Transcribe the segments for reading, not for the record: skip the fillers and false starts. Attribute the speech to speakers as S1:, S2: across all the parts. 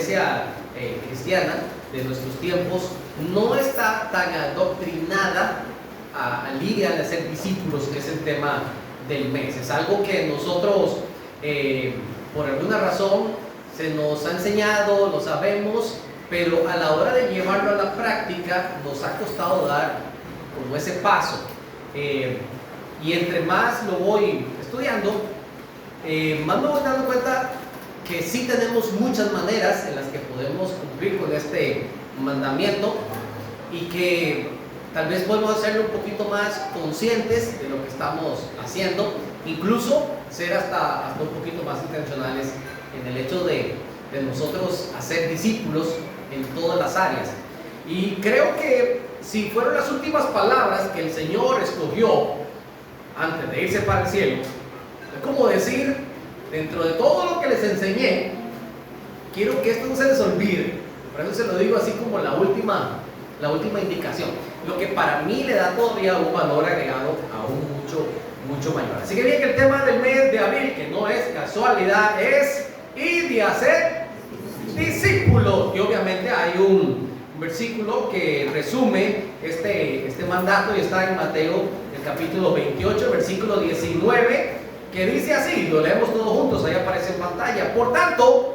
S1: iglesia cristiana de nuestros tiempos no está tan adoctrinada al ir a ser discípulos, que es el tema del mes. Es algo que nosotros, por alguna razón, se nos ha enseñado, lo sabemos, pero a la hora de llevarlo a la práctica nos ha costado dar como ese paso. Y entre más lo voy estudiando, más me voy dando cuenta que sí tenemos muchas maneras en las que podemos cumplir con este mandamiento y que tal vez podemos hacerlo un poquito más conscientes de lo que estamos haciendo, incluso ser hasta un poquito más intencionales en el hecho de nosotros hacer discípulos en todas las áreas. Y creo que si fueron las últimas palabras que el Señor escogió antes de irse para el cielo, es como decir, dentro de todo lo que les enseñé, quiero que esto no se les olvide. Por eso se lo digo así como la última indicación, lo que para mí le da todavía un valor agregado aún mucho mayor. Así que bien, que el tema del mes de abril, que no es casualidad, es ir y hacer discípulos. Y obviamente hay un versículo que resume este mandato y está en Mateo, el capítulo 28, versículo 19, que dice así, lo leemos todos juntos, ahí aparece en pantalla. Por tanto,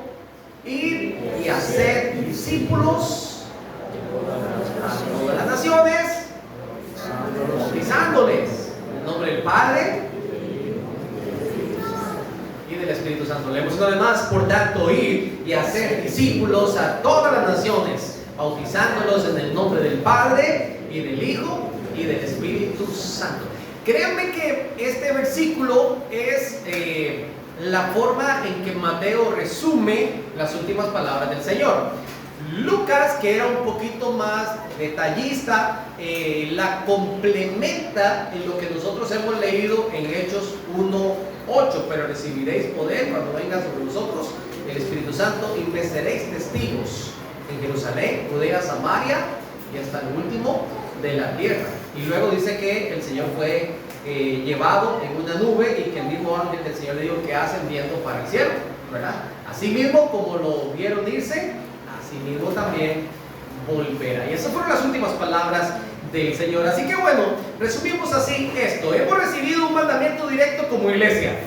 S1: ir y hacer discípulos a todas las naciones, bautizándoles en el nombre del Padre y del Espíritu Santo. Leemos una vez más. Por tanto, ir y hacer discípulos a todas las naciones, bautizándolos en el nombre del Padre y del Hijo y del Espíritu Santo. Créanme que este versículo es la forma en que Mateo resume las últimas palabras del Señor. Lucas, que era un poquito más detallista, la complementa en lo que nosotros hemos leído en Hechos 1:8. Pero recibiréis poder cuando venga sobre vosotros el Espíritu Santo y me seréis testigos en Jerusalén, Judea, Samaria y hasta el último de la tierra. Y luego dice que el Señor fue llevado en una nube y que el mismo ángel del Señor le dijo que ascendiendo para el cielo, ¿verdad? Así mismo como lo vieron irse, así mismo también volverá. Y esas fueron las últimas palabras del Señor. Así que bueno, resumimos así esto. Hemos recibido un mandamiento directo como iglesia.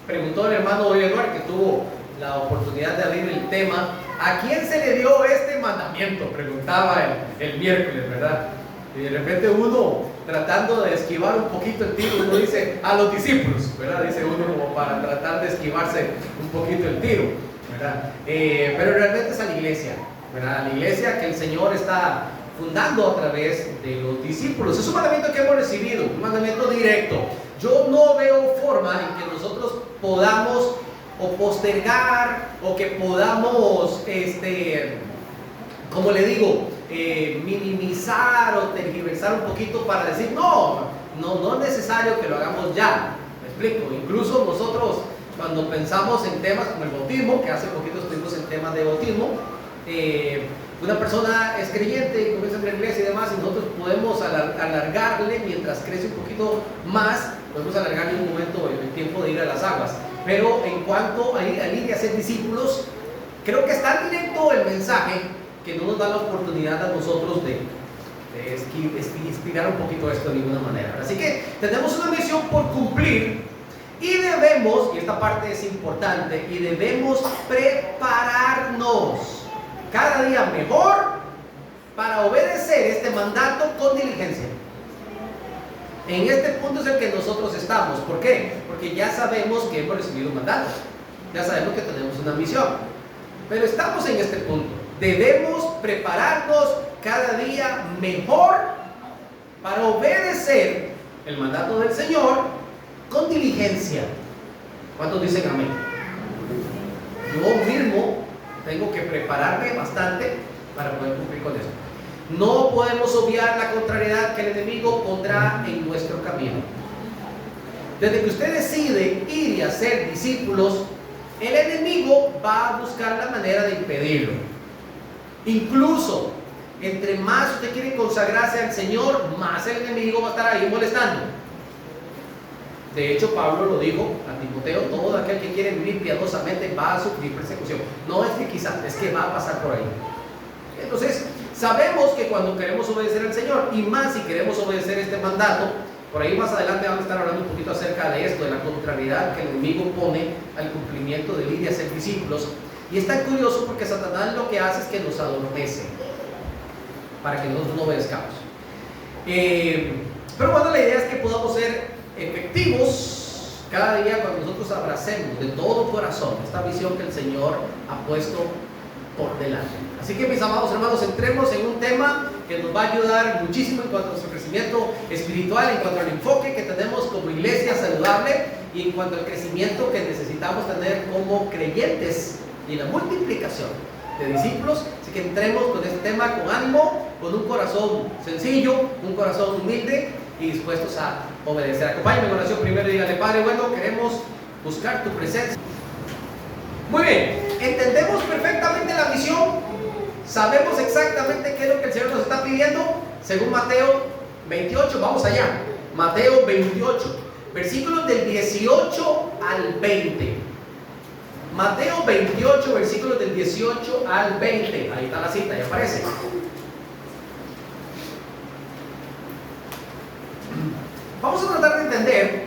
S1: Preguntó el hermano Eduardo, que tuvo la oportunidad de abrir el tema. ¿A quién se le dio este mandamiento? Preguntaba el miércoles, ¿verdad? Y de repente uno, tratando de esquivar un poquito el tiro, uno dice a los discípulos, ¿verdad? Dice uno como para tratar de esquivarse un poquito el tiro, ¿verdad? Pero realmente es a la iglesia, ¿verdad? A la iglesia que el Señor está fundando a través de los discípulos. Es un mandamiento que hemos recibido, un mandamiento directo. Yo no veo forma en que nosotros podamos o postergar o que podamos, como le digo, minimizar o tergiversar un poquito para decir no es necesario que lo hagamos ya. Me explico. Incluso nosotros, cuando pensamos en temas como el bautismo, que hace poquito estuvimos en temas de bautismo, una persona es creyente y comienza en la iglesia y demás, y nosotros podemos alargarle mientras crece un poquito más, podemos alargarle un momento el tiempo de ir a las aguas. Pero en cuanto a ir a ser discípulos, creo que es tan directo el mensaje que no nos da la oportunidad a nosotros de estirar un poquito esto de ninguna manera. Así que tenemos una misión por cumplir y debemos, y esta parte es importante, y debemos prepararnos cada día mejor para obedecer este mandato con diligencia. En este punto es el que nosotros estamos. ¿Por qué? Porque ya sabemos que hemos recibido un mandato, ya sabemos que tenemos una misión, pero estamos en este punto. Debemos prepararnos cada día mejor para obedecer el mandato del Señor con diligencia. ¿Cuántos dicen amén? Yo mismo tengo que prepararme bastante para poder cumplir con eso. No podemos obviar la contrariedad que el enemigo pondrá en nuestro camino. Desde que usted decide ir y hacer discípulos, el enemigo va a buscar la manera de impedirlo. Incluso, entre más usted quiere consagrarse al Señor, más el enemigo va a estar ahí molestando. De hecho, Pablo lo dijo a Timoteo: todo aquel que quiere vivir piadosamente va a sufrir persecución. No es que quizás, es que va a pasar por ahí. Entonces, sabemos que cuando queremos obedecer al Señor, y más si queremos obedecer este mandato, por ahí más adelante vamos a estar hablando un poquito acerca de esto, de la contrariedad que el enemigo pone al cumplimiento de ir y hacer discípulos. Y es tan curioso porque Satanás lo que hace es que nos adormece para que nosotros no obedezcamos. Pero bueno, la idea es que podamos ser efectivos cada día cuando nosotros abracemos de todo corazón esta visión que el Señor ha puesto por delante. Así que, mis amados hermanos, entremos en un tema que nos va a ayudar muchísimo en cuanto a nuestro crecimiento espiritual, en cuanto al enfoque que tenemos como iglesia saludable y en cuanto al crecimiento que necesitamos tener como creyentes y la multiplicación de discípulos. Así que entremos con este tema con ánimo, con un corazón sencillo, un corazón humilde y dispuestos a obedecer. Acompáñenme en oración primero y dígale: Padre bueno, queremos buscar tu presencia. Muy bien, entendemos perfectamente la misión, sabemos exactamente qué es lo que el Señor nos está pidiendo, según Mateo 28, vamos allá. Mateo 28, versículos del 18 al 20. Mateo 28, versículos del 18 al 20. Ahí está la cita, ya aparece. Vamos a tratar de entender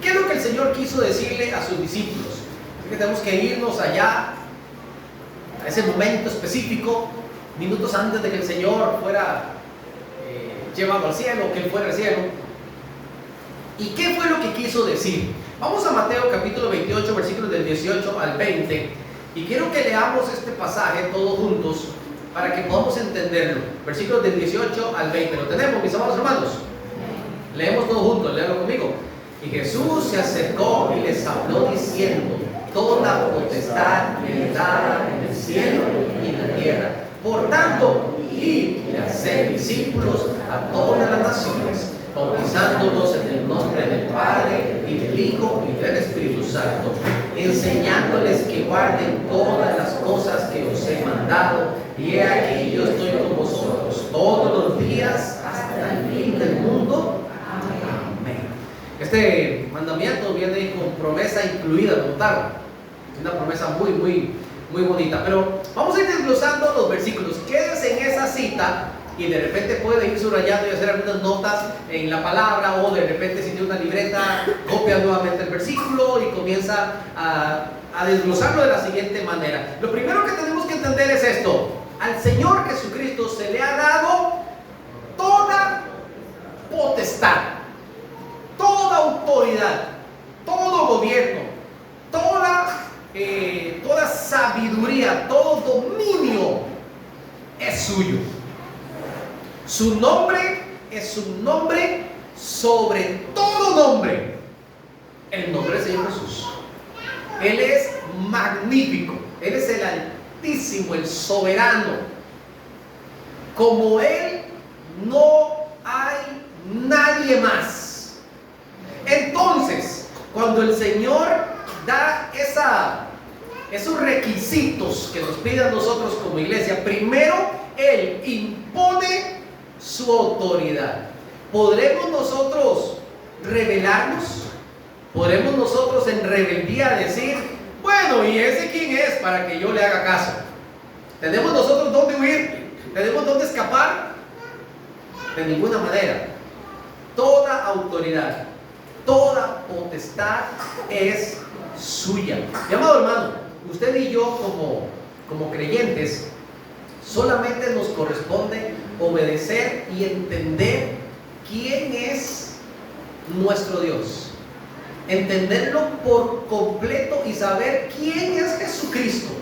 S1: qué es lo que el Señor quiso decirle a sus discípulos. Así que tenemos que irnos allá, a ese momento específico, minutos antes de que el Señor fuera llevado al cielo, o que Él fuera al cielo. ¿Y qué fue lo que quiso decir? Vamos a Mateo capítulo 28, versículos del 18 al 20. Y quiero que leamos este pasaje todos juntos para que podamos entenderlo. Versículos del 18 al 20. ¿Lo tenemos, mis amados hermanos? Leemos todos juntos, léanlo conmigo. Y Jesús se acercó y les habló diciendo: toda potestad me dada en el cielo y en la tierra. Por tanto, id y haced discípulos a todas las naciones, bautizándolos en el nombre del Padre y del Hijo y del Espíritu Santo, enseñándoles que guarden todas las cosas que os he mandado, y he aquí yo estoy con vosotros todos los días hasta el fin del mundo. Amén. Este mandamiento viene con promesa incluida, ¿notaron? Es una promesa muy bonita. Pero vamos a ir desglosando los versículos. Quédense en esa cita y de repente puede ir subrayando y hacer algunas notas en la palabra, o de repente si tiene una libreta, copia nuevamente el versículo y comienza a desglosarlo de la siguiente manera. Lo primero que tenemos que entender es esto: al Señor Jesucristo se le ha dado toda potestad, toda autoridad, todo gobierno, toda sabiduría, todo dominio es suyo. Su nombre es un nombre sobre todo nombre, el nombre del Señor Jesús. Él es magnífico, Él es el Altísimo, el Soberano. Como Él no hay nadie más. Entonces, cuando el Señor da esos requisitos que nos pide a nosotros como iglesia, primero Él impone su autoridad. ¿Podremos nosotros rebelarnos? ¿Podremos nosotros en rebeldía decir: bueno, ¿y ese quién es para que yo le haga caso? ¿Tenemos nosotros dónde huir? ¿Tenemos dónde escapar? De ninguna manera. Toda autoridad, toda potestad es suya. Mi amado hermano, usted y yo como creyentes, solamente nos corresponde obedecer y entender quién es nuestro Dios, entenderlo por completo y saber quién es Jesucristo.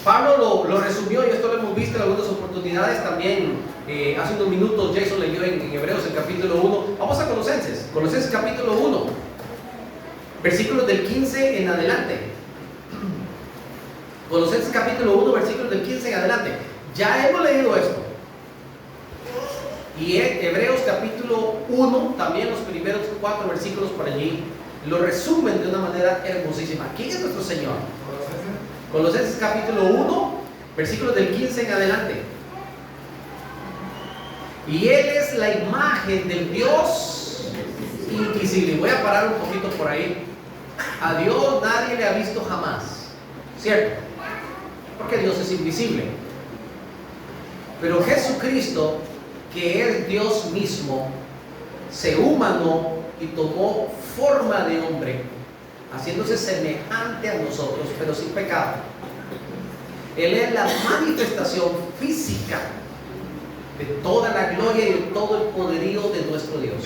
S1: Pablo lo resumió, y esto lo hemos visto en algunas oportunidades también. Hace unos minutos Jason leyó en Hebreos el capítulo 1. Vamos a Colosenses capítulo 1, versículos del 15 en adelante. Colosenses capítulo 1, versículos del 15 en adelante. Ya hemos leído esto. Y en Hebreos capítulo 1, también los primeros 4 versículos por allí, lo resumen de una manera hermosísima. ¿Quién es nuestro Señor? Colosenses capítulo 1, versículos del 15 en adelante. Y Él es la imagen del Dios invisible. Voy a parar un poquito por ahí. A Dios nadie le ha visto jamás, ¿cierto? Porque Dios es invisible. Pero Jesucristo, que es Dios mismo, se humanó y tomó forma de hombre, haciéndose semejante a nosotros, pero sin pecado. Él es la manifestación física de toda la gloria y de todo el poderío de nuestro Dios.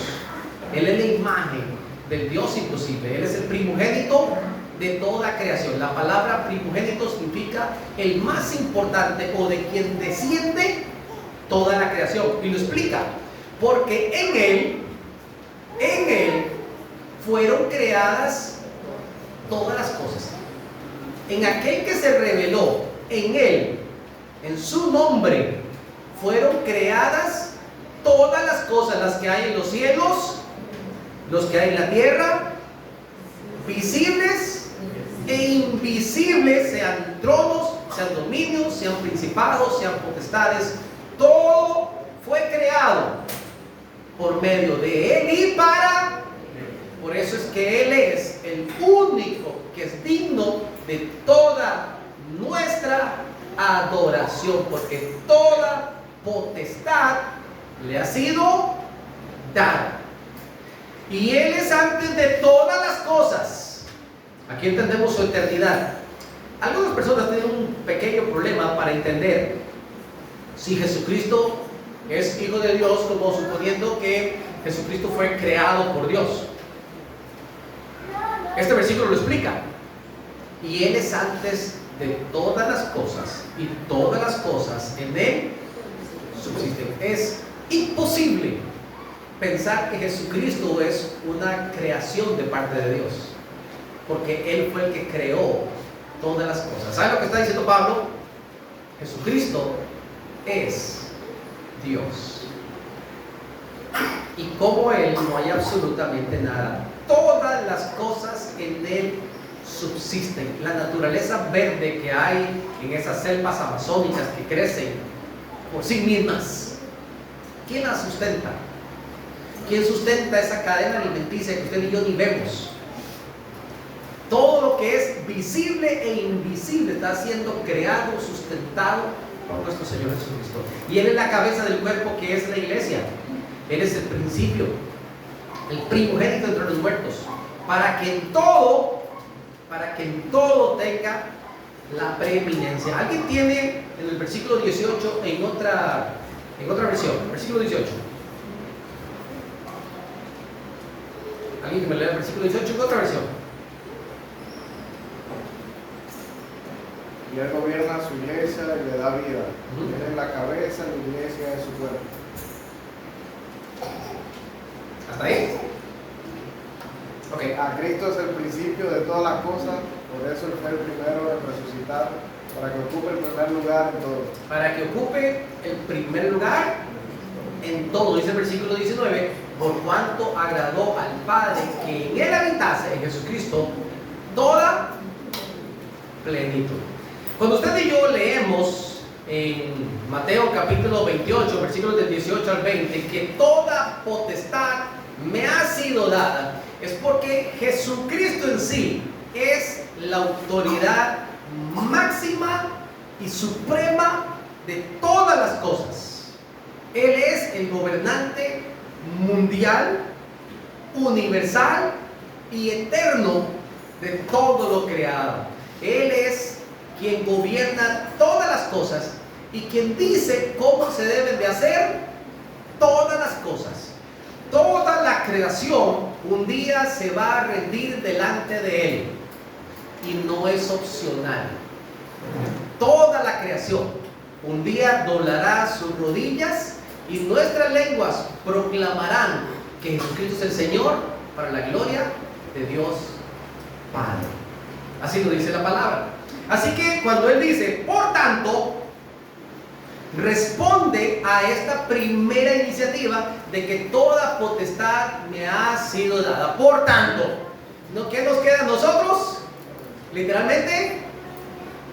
S1: Él es la imagen del Dios imposible. Él es el primogénito de toda creación. La palabra primogénito significa el más importante, o de quien desciende toda la creación. Y lo explica, porque en Él fueron creadas todas las cosas. En aquel que se reveló, en Él, en su nombre, fueron creadas todas las cosas, las que hay en los cielos, los que hay en la tierra, visibles e invisibles, sean tronos, sean dominios, sean principados, sean potestades. Todo fue creado por medio de Él y para. Por eso es que Él es el único que es digno de toda nuestra adoración, porque toda potestad le ha sido dada. Y Él es antes de todas las cosas. Aquí entendemos su eternidad. Algunas personas tienen un pequeño problema para entender si Jesucristo es Hijo de Dios, como suponiendo que Jesucristo fue creado por Dios. Este versículo lo explica. Y Él es antes de todas las cosas, y todas las cosas en Él subsisten. Es imposible pensar que Jesucristo es una creación de parte de Dios, porque Él fue el que creó todas las cosas. ¿Sabe lo que está diciendo Pablo? Jesucristo es Dios, y como Él no hay absolutamente nada. Todas las cosas en Él subsisten. La naturaleza verde que hay en esas selvas amazónicas que crecen por sí mismas, ¿quién las sustenta? ¿Quién sustenta esa cadena alimenticia que usted y yo ni vemos? Todo lo que es visible e invisible está siendo creado, sustentado por nuestro Señor Jesucristo. Y Él es la cabeza del cuerpo, que es la iglesia. Él es el principio, el primogénito entre los muertos, para que en todo tenga la preeminencia. ¿Alguien tiene en el versículo 18 en otra versión? Versículo 18. ¿Alguien que me lea el versículo 18 en otra versión?
S2: Y Él gobierna su iglesia y le da vida. Él es la cabeza, la iglesia es su cuerpo.
S1: ¿Hasta ahí? Ok.
S2: A Cristo es el principio de todas las cosas, por eso Él fue el primero en resucitar, para que ocupe el primer lugar en todo.
S1: Para que ocupe el primer lugar en todo, dice el versículo 19, por cuanto agradó al Padre que en Él habitase, en Jesucristo, toda plenitud. Cuando usted y yo leemos en Mateo capítulo 28, versículos del 18 al 20, que toda potestad me ha sido dada, es porque Jesucristo en sí es la autoridad máxima y suprema de todas las cosas. Él es el gobernante mundial, universal y eterno de todo lo creado. Él es quien gobierna todas las cosas y quien dice cómo se deben de hacer todas las cosas. Toda la creación un día se va a rendir delante de Él, y no es opcional. Toda la creación un día doblará sus rodillas y nuestras lenguas proclamarán que Jesucristo es el Señor, para la gloria de Dios Padre. Así lo dice la palabra. Así que cuando Él dice, por tanto, responde a esta primera iniciativa de que toda potestad me ha sido dada. Por tanto, ¿qué nos queda a nosotros? Literalmente,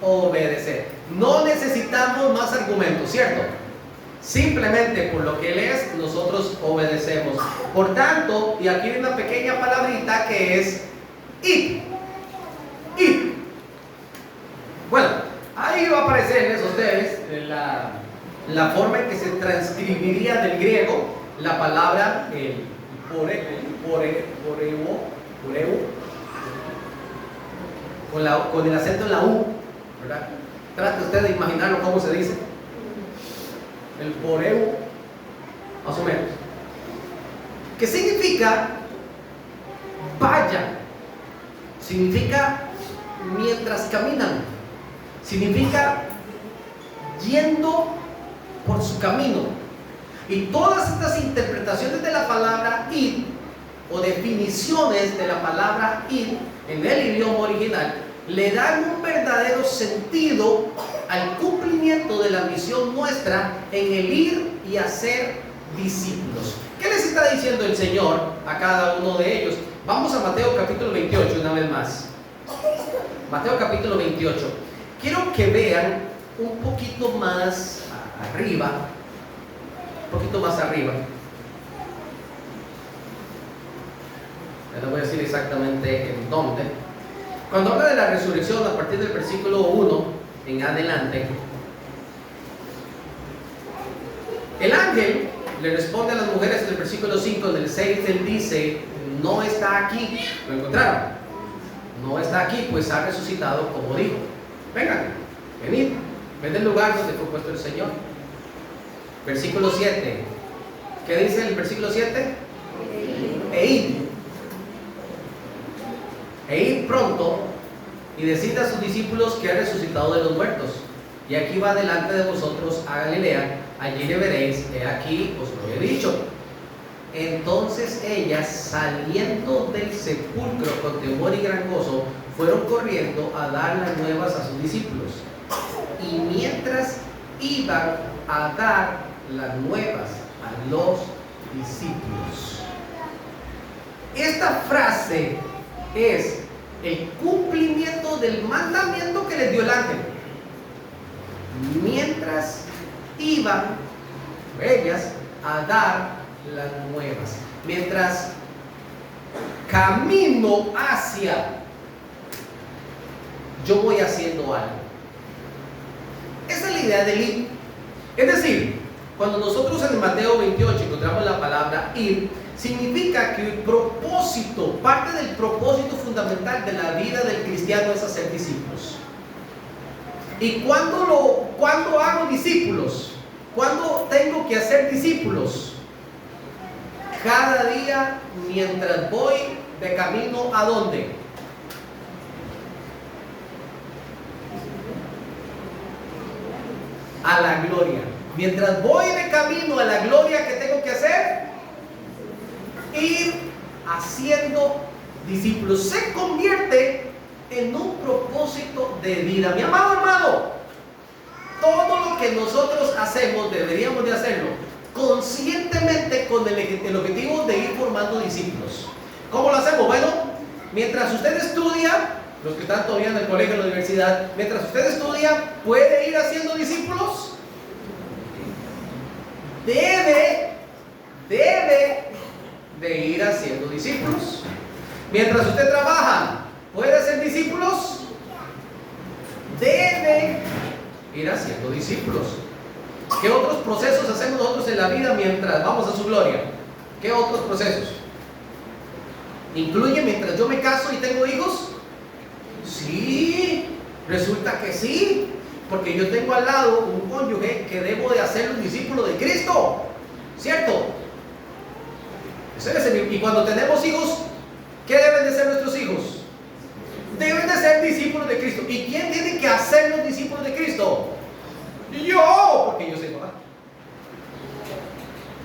S1: obedecer. No necesitamos más argumentos, ¿cierto? Simplemente por lo que Él es, nosotros obedecemos. Por tanto, y aquí hay una pequeña palabrita que es id. Id. Bueno, ahí va a aparecer en ustedes la forma en que se transcribiría del griego la palabra poreu, con el acento en la U, ¿verdad? Trate usted de imaginarlo cómo se dice. El poreu, más o menos. ¿Qué significa? Vaya. Significa mientras caminan. Significa yendo por su camino. Y todas estas interpretaciones de la palabra id, o definiciones de la palabra id en el idioma original, le dan un verdadero sentido al cumplimiento de la misión nuestra en el ir y hacer discípulos. ¿Qué les está diciendo el Señor a cada uno de ellos? Vamos a Mateo capítulo 28 una vez más. Mateo capítulo 28. Quiero que vean un poquito más arriba. Un poquito más arriba. Ya les voy a decir exactamente en dónde. Cuando habla de la resurrección, a partir del versículo 1 en adelante, el ángel le responde a las mujeres en el versículo 5, en el 6 él dice: no está aquí. ¿Lo encontraron? No está aquí, pues ha resucitado como dijo. Vengan, venid, ven del lugar donde fue puesto el Señor. Versículo 7. ¿Qué dice el versículo 7? E id pronto y decid a sus discípulos que ha resucitado de los muertos, y aquí va delante de vosotros a Galilea, allí le veréis, he aquí os lo he dicho. Entonces ellas, saliendo del sepulcro con temor y gran gozo, fueron corriendo a dar las nuevas a sus discípulos. Y mientras iban a dar las nuevas a los discípulos, esta frase es el cumplimiento del mandamiento que les dio el ángel. Mientras iban ellas a dar las nuevas, mientras camino hacia, yo voy haciendo algo. Esa es la idea del ir. Es decir, cuando nosotros en Mateo 28 encontramos la palabra ir, significa que el propósito, parte del propósito fundamental de la vida del cristiano es hacer discípulos. ¿Y cuándo hago discípulos? ¿Cuándo tengo que hacer discípulos? Cada día mientras voy de camino ¿a dónde? A la gloria. Mientras voy de camino a la gloria, ¿qué tengo que hacer? Ir haciendo discípulos. Se convierte en un propósito de vida. Mi amado hermano, todo lo que nosotros hacemos deberíamos de hacerlo conscientemente con el objetivo de ir formando discípulos. ¿Cómo lo hacemos? Bueno, mientras usted estudia, los que están todavía en el colegio, en la universidad, mientras usted estudia, ¿puede ir haciendo discípulos? Debe de ir haciendo discípulos. Mientras usted trabaja, ¿puede hacer discípulos? Debe ir haciendo discípulos. ¿Qué otros procesos hacemos nosotros en la vida mientras vamos a su gloria? ¿Qué otros procesos? ¿Incluye mientras yo me caso y tengo hijos? Sí, resulta que sí, porque yo tengo al lado un cónyuge que debo de hacer un discípulo de Cristo, ¿cierto? Y cuando tenemos hijos, ¿qué deben de ser nuestros hijos? Deben de ser discípulos de Cristo. ¿Y quién tiene que hacer los discípulos de Cristo? Yo, porque yo soy mamá.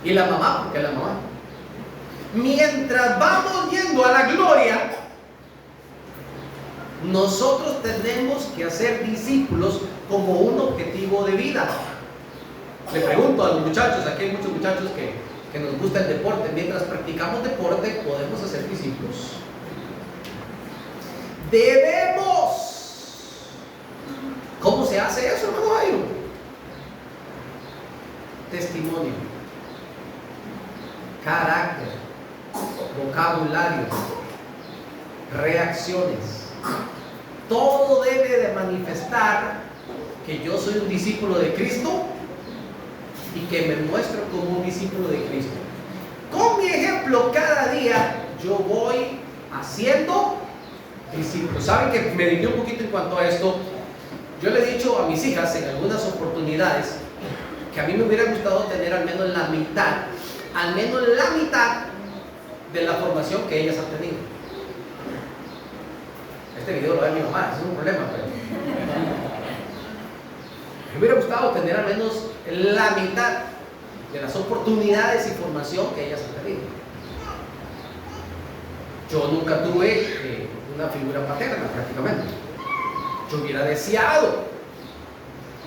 S1: Y la mamá, porque es la mamá. Mientras vamos yendo a la gloria, nosotros tenemos que hacer discípulos como un objetivo de vida. Le pregunto a los muchachos, aquí hay muchos muchachos que nos gusta el deporte. Mientras practicamos deporte, podemos hacer discípulos. Debemos. ¿Cómo se hace eso, hermano Jairo? testimonio, carácter, vocabulario, reacciones. Todo debe de manifestar que yo soy un discípulo de Cristo y que me muestro como un discípulo de Cristo. Con mi ejemplo, cada día yo voy haciendo discípulos. ¿Saben que me dediqué un poquito en cuanto a esto? Yo le he dicho a mis hijas en algunas oportunidades que a mí me hubiera gustado tener al menos la mitad de la formación que ellas han tenido. Este video lo ve mi mamá, es un problema, pero me hubiera gustado tener al menos la mitad de las oportunidades y formación que ellas han tenido. Yo nunca tuve una figura paterna prácticamente. Yo hubiera deseado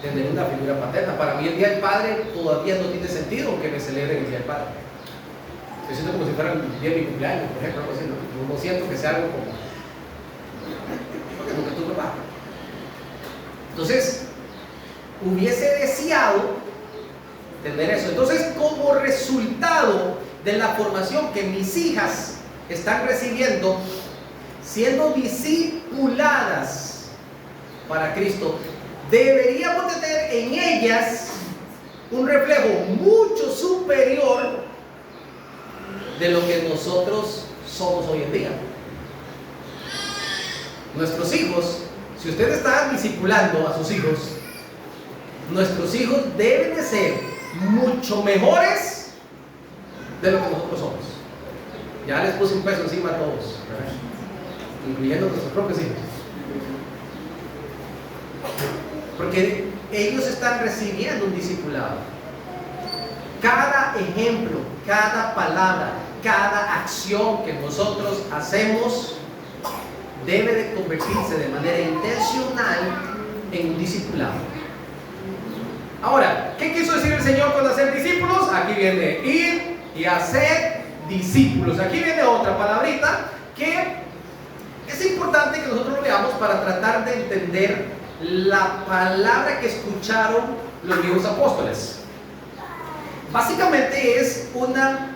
S1: tener una figura paterna. Para mí el Día del Padre todavía no tiene sentido que me celebren el Día del Padre. Yo siento como si fuera el día de mi cumpleaños, por ejemplo, algo así, no siento que sea algo como... porque nunca tuve papá. Entonces, hubiese deseado tener eso. Entonces, como resultado de la formación que mis hijas están recibiendo, siendo discipuladas para Cristo, deberíamos tener en ellas un reflejo mucho superior de lo que nosotros somos hoy en día. Nuestros hijos, si usted está discipulando a sus hijos, nuestros hijos deben de ser mucho mejores de lo que nosotros somos. Ya les puse un peso encima a todos, ¿verdad? Incluyendo nuestros propios hijos. Porque ellos están recibiendo un discipulado. Cada ejemplo, cada palabra, cada acción que nosotros hacemos debe de convertirse de manera intencional en un discipulado. Ahora, ¿qué quiso decir el Señor con hacer discípulos? Aquí viene ir y hacer discípulos. Aquí viene otra palabrita que es importante que nosotros lo veamos para tratar de entender la palabra que escucharon los viejos apóstoles. Básicamente es una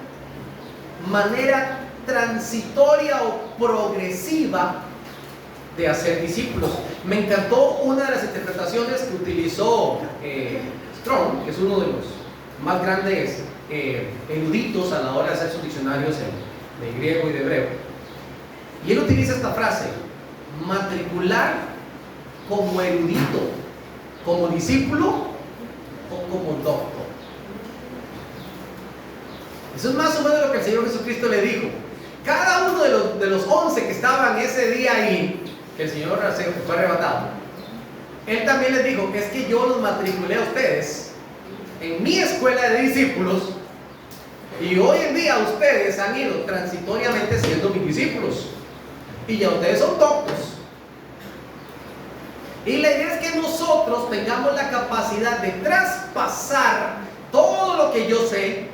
S1: manera transitoria o progresiva de hacer discípulos. Me encantó una de las interpretaciones que utilizó Strong, que es uno de los más grandes eruditos a la hora de hacer sus diccionarios de griego y de hebreo. Y él utiliza esta frase: matricular como erudito, como discípulo o como doctor. Eso es más o menos lo que el Señor Jesucristo le dijo. Cada uno de los 11 que estaban ese día ahí, que el Señor fue arrebatado, Él también les dijo: es que yo los matriculé a ustedes en mi escuela de discípulos, y hoy en día ustedes han ido transitoriamente siendo mis discípulos, y ya ustedes son doctos. Y la idea es que nosotros tengamos la capacidad de traspasar todo lo que yo sé,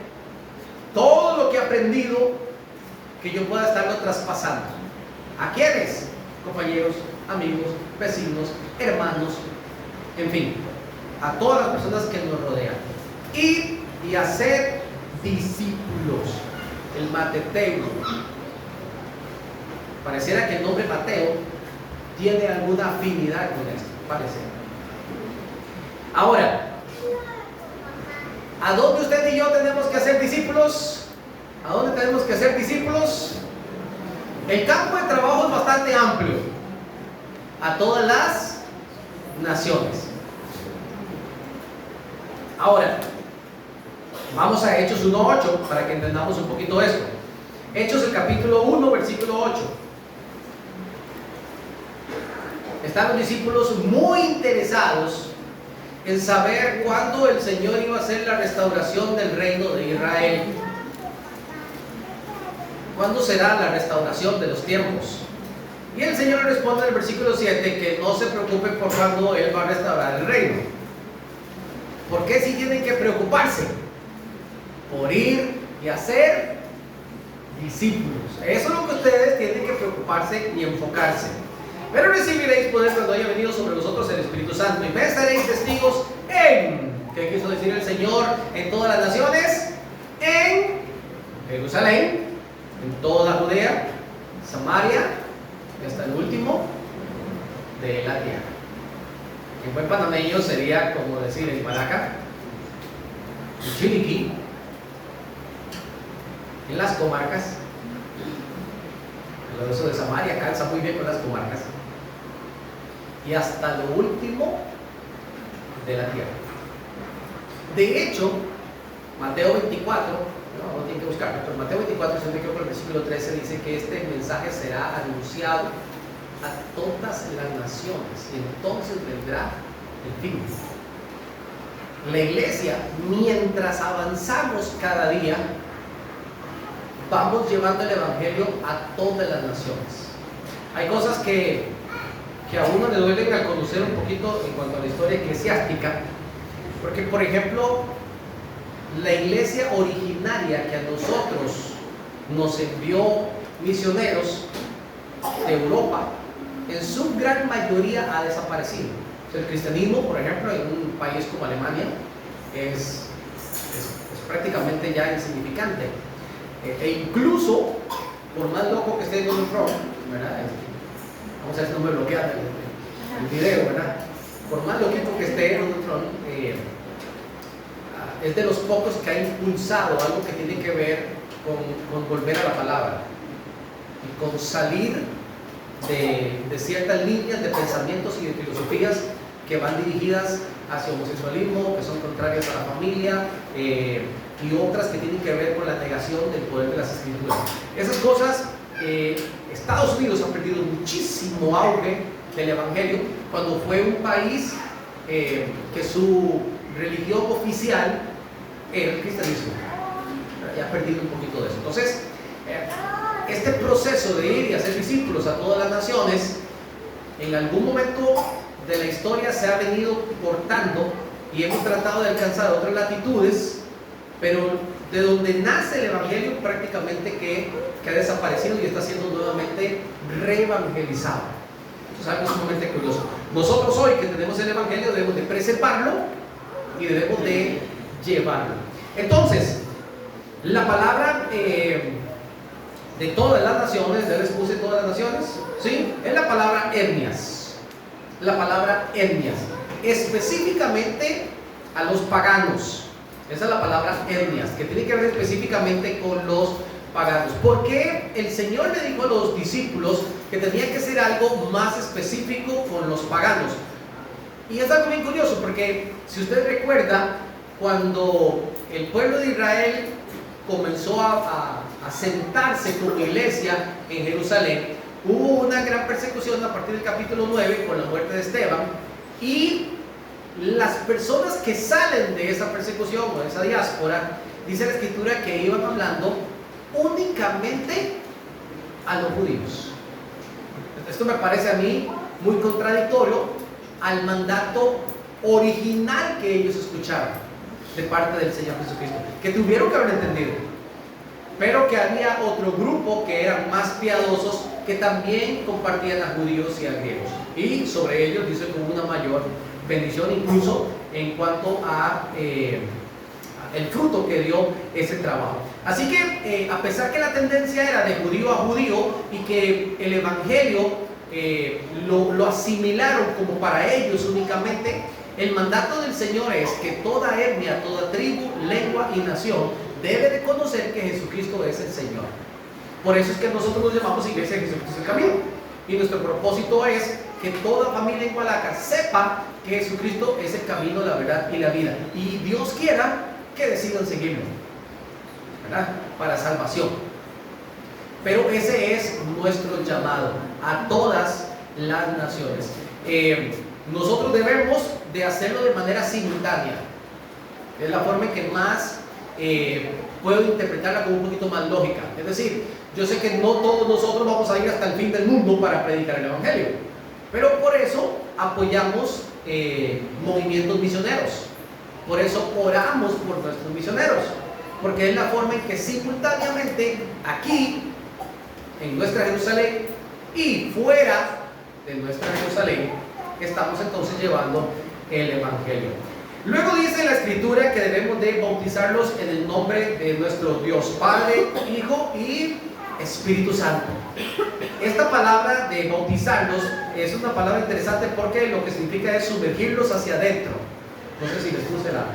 S1: todo lo que he aprendido, que yo pueda estarlo traspasando. ¿A quiénes? Compañeros, amigos, vecinos, hermanos, en fin, a todas las personas que nos rodean. Ir y hacer discípulos. El mateteo. Pareciera que el nombre Mateo tiene alguna afinidad con esto, parece. Ahora, ¿a dónde usted y yo tenemos que hacer discípulos? ¿A dónde tenemos que hacer discípulos? El campo de trabajo es bastante amplio. A todas las naciones. Ahora, vamos a Hechos 1:8 para que entendamos un poquito esto. Hechos, el capítulo 1, versículo 8. Están los discípulos muy interesados en saber cuándo el Señor iba a hacer la restauración del reino de Israel. ¿Cuándo será la restauración de los tiempos? Y el Señor le responde en el versículo 7 que no se preocupen por cuándo Él va a restaurar el reino. ¿Por qué si tienen que preocuparse? Por ir y hacer discípulos. Eso es lo que ustedes tienen que preocuparse y enfocarse. Pero recibiréis poder cuando haya venido sobre vosotros el Espíritu Santo, y me seréis testigos en, ¿qué quiso decir el Señor? en todas las naciones, en Jerusalén, en toda Judea, Samaria, y hasta el último de la tierra. En buen panameño sería como decir en Maraca, en Chiriquí, en las comarcas. Lo de eso de Samaria calza muy bien con las comarcas. Y hasta lo último de la tierra. De hecho, Mateo 24, no tienen que buscarlo, pero Mateo 24, si no me equivoco, el versículo 13 dice que este mensaje será anunciado a todas las naciones y entonces vendrá el fin. La iglesia, mientras avanzamos cada día, vamos llevando el evangelio a todas las naciones. Hay cosas que a uno le duelen al conocer un poquito en cuanto a la historia eclesiástica, porque por ejemplo la iglesia originaria que a nosotros nos envió misioneros de Europa, en su gran mayoría ha desaparecido. O sea, el cristianismo, por ejemplo, en un país como Alemania es prácticamente ya insignificante. E incluso, por más loco que esté Donald Trump, ¿verdad? Vamos a ver si no me bloquea el video, ¿verdad? Por más loquito que esté Donald Trump, es de los pocos que ha impulsado algo que tiene que ver con volver a la palabra y con salir de ciertas líneas de pensamientos y de filosofías que van dirigidas hacia homosexualismo, que son contrarias a la familia, y otras que tienen que ver con la negación del poder de las escrituras. Esas cosas, Estados Unidos ha perdido muchísimo auge del evangelio cuando fue un país que su religión oficial era el cristianismo. Ya ha perdido un poquito de eso. Entonces, este proceso de ir y hacer discípulos a todas las naciones, en algún momento de la historia se ha venido cortando y hemos tratado de alcanzar otras latitudes, pero de donde nace el evangelio prácticamente que ha desaparecido y está siendo nuevamente reevangelizado. Eso es algo sumamente curioso. Nosotros hoy que tenemos el evangelio debemos de preservarlo y debemos de llevarlo. Entonces, la palabra de todas las naciones, ya les puse todas las naciones, ¿sí? Es la palabra etnias. La palabra etnias. Específicamente a los paganos. Esa es la palabra etnias, que tiene que ver específicamente con los paganos. ¿Por qué el Señor le dijo a los discípulos que tenía que ser algo más específico con los paganos? Y es algo bien curioso, porque si usted recuerda, cuando el pueblo de Israel comenzó a sentarse como iglesia en Jerusalén, hubo una gran persecución a partir del capítulo 9 con la muerte de Esteban, y las personas que salen de esa persecución o de esa diáspora, dice la escritura que iban hablando únicamente a los judíos. Esto me parece a mí muy contradictorio al mandato original que ellos escucharon de parte del Señor Jesucristo, que tuvieron que haber entendido, pero que había otro grupo que eran más piadosos que también compartían a judíos y a griegos, y sobre ellos dice con una mayor bendición, incluso en cuanto a el fruto que dio ese trabajo. Así que a pesar que la tendencia era de judío a judío y que el evangelio lo asimilaron como para ellos únicamente, el mandato del Señor es que toda etnia, toda tribu, lengua y nación debe de conocer que Jesucristo es el Señor. Por eso es que nosotros nos llamamos Iglesia de Jesucristo es el Camino, y nuestro propósito es que toda familia en Hualaca sepa que Jesucristo es el camino, la verdad y la vida, y Dios quiera que decidan seguirlo, ¿verdad? Para salvación. Pero ese es nuestro llamado a todas las naciones. Nosotros debemos de hacerlo de manera simultánea. Es la forma en que más puedo interpretarla con un poquito más lógica. Es decir, yo sé que no todos nosotros vamos a ir hasta el fin del mundo para predicar el evangelio, pero por eso apoyamos movimientos misioneros. Por eso oramos por nuestros misioneros, porque es la forma en que simultáneamente aquí en nuestra Jerusalén y fuera de nuestra Jerusalén estamos entonces llevando el evangelio. Luego dice la Escritura que debemos de bautizarlos en el nombre de nuestro Dios Padre, Hijo y Espíritu Santo. Esta palabra de bautizarlos es una palabra interesante porque lo que significa es sumergirlos hacia adentro. No sé si les puse la...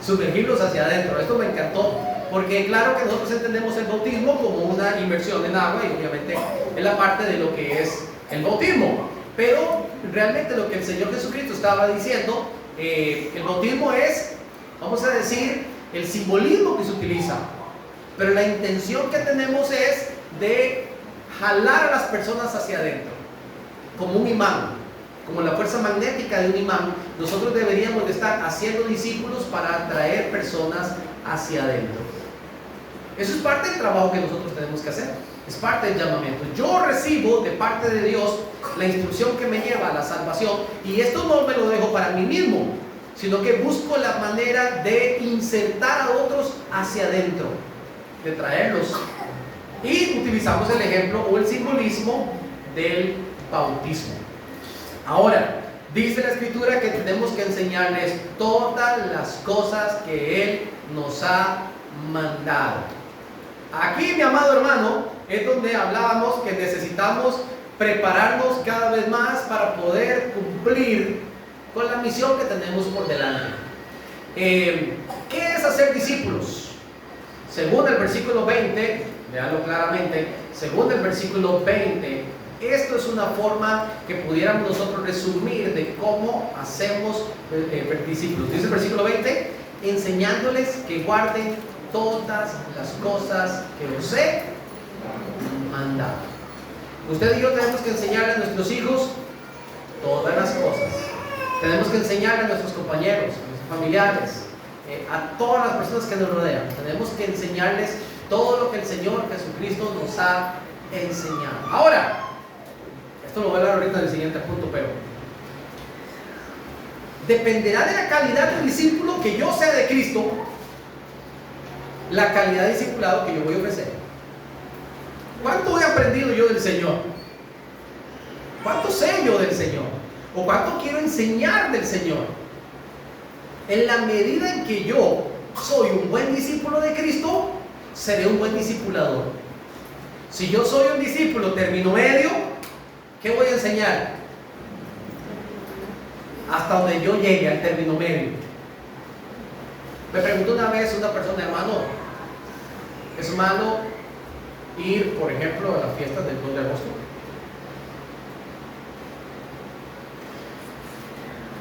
S1: sumergirlos hacia adentro. Esto me encantó porque claro que nosotros entendemos el bautismo como una inmersión en agua y obviamente es la parte de lo que es el bautismo. Pero realmente lo que el Señor Jesucristo estaba diciendo, el bautismo es, vamos a decir, el simbolismo que se utiliza. Pero la intención que tenemos es de jalar a las personas hacia adentro, como un imán, como la fuerza magnética de un imán. Nosotros deberíamos de estar haciendo discípulos para atraer personas hacia adentro. Eso es parte del trabajo que nosotros tenemos que hacer, es parte del llamamiento. Yo recibo de parte de Dios la instrucción que me lleva a la salvación, y esto no me lo dejo para mí mismo, sino que busco la manera de insertar a otros hacia adentro, de traerlos. Y utilizamos el ejemplo o el simbolismo del bautismo. Ahora, dice la Escritura que tenemos que enseñarles todas las cosas que Él nos ha mandado. Aquí, mi amado hermano, es donde hablábamos que necesitamos prepararnos cada vez más para poder cumplir con la misión que tenemos por delante. ¿Qué es hacer discípulos? Según el versículo 20, véanlo claramente, según el versículo 20, esto es una forma que pudiéramos nosotros resumir de cómo hacemos discípulos. Dice el versículo 20, enseñándoles que guarden todas las cosas que os he mandado. Usted y yo tenemos que enseñarle a nuestros hijos todas las cosas. Tenemos que enseñarle a nuestros compañeros, a nuestros familiares, a todas las personas que nos rodean. Tenemos que enseñarles todo lo que el Señor Jesucristo nos ha enseñado. Ahora, esto lo voy a hablar ahorita en el siguiente punto, pero dependerá de la calidad del discípulo que yo sea de Cristo, la calidad de discipulado que yo voy a ofrecer. ¿Cuánto he aprendido yo del Señor? ¿Cuánto sé yo del Señor? ¿O cuánto quiero enseñar del Señor? En la medida en que yo soy un buen discípulo de Cristo, seré un buen discipulador. Si yo soy un discípulo término medio, ¿qué voy a enseñar? Hasta donde yo llegue al término medio. Me preguntó una vez una persona, hermano, ¿es malo ir, por ejemplo, a las fiestas del 2 de agosto?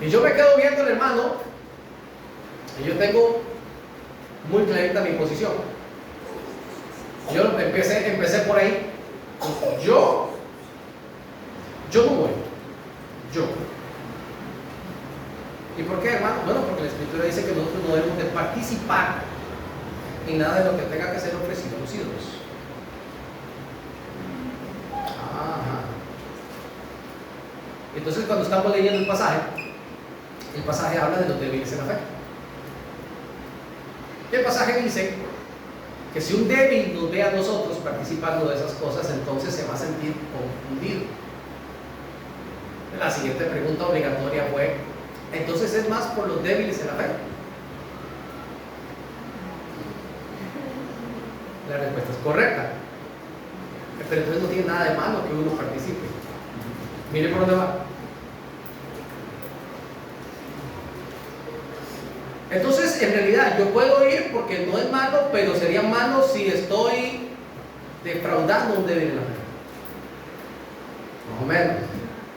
S1: Y yo me quedo viendo al hermano, y yo tengo muy clarita mi posición. Yo empecé por ahí. Yo no voy. Yo. ¿Y por qué, hermano? Bueno, porque la Escritura dice que nosotros no debemos de participar en nada de lo que tenga que ser ofrecido a los ídolos. Ajá. Entonces, cuando estamos leyendo el pasaje habla de los débiles en la fe. Y el pasaje dice que si un débil nos ve a nosotros participando de esas cosas, entonces se va a sentir confundido. La siguiente pregunta obligatoria fue: ¿entonces es más por los débiles en la fe? La respuesta es correcta. Pero entonces no tiene nada de malo que uno participe. Mire por dónde va. Entonces, en realidad, yo puedo ir porque no es malo, pero sería malo si estoy defraudando a un débil en la fe. Más o menos.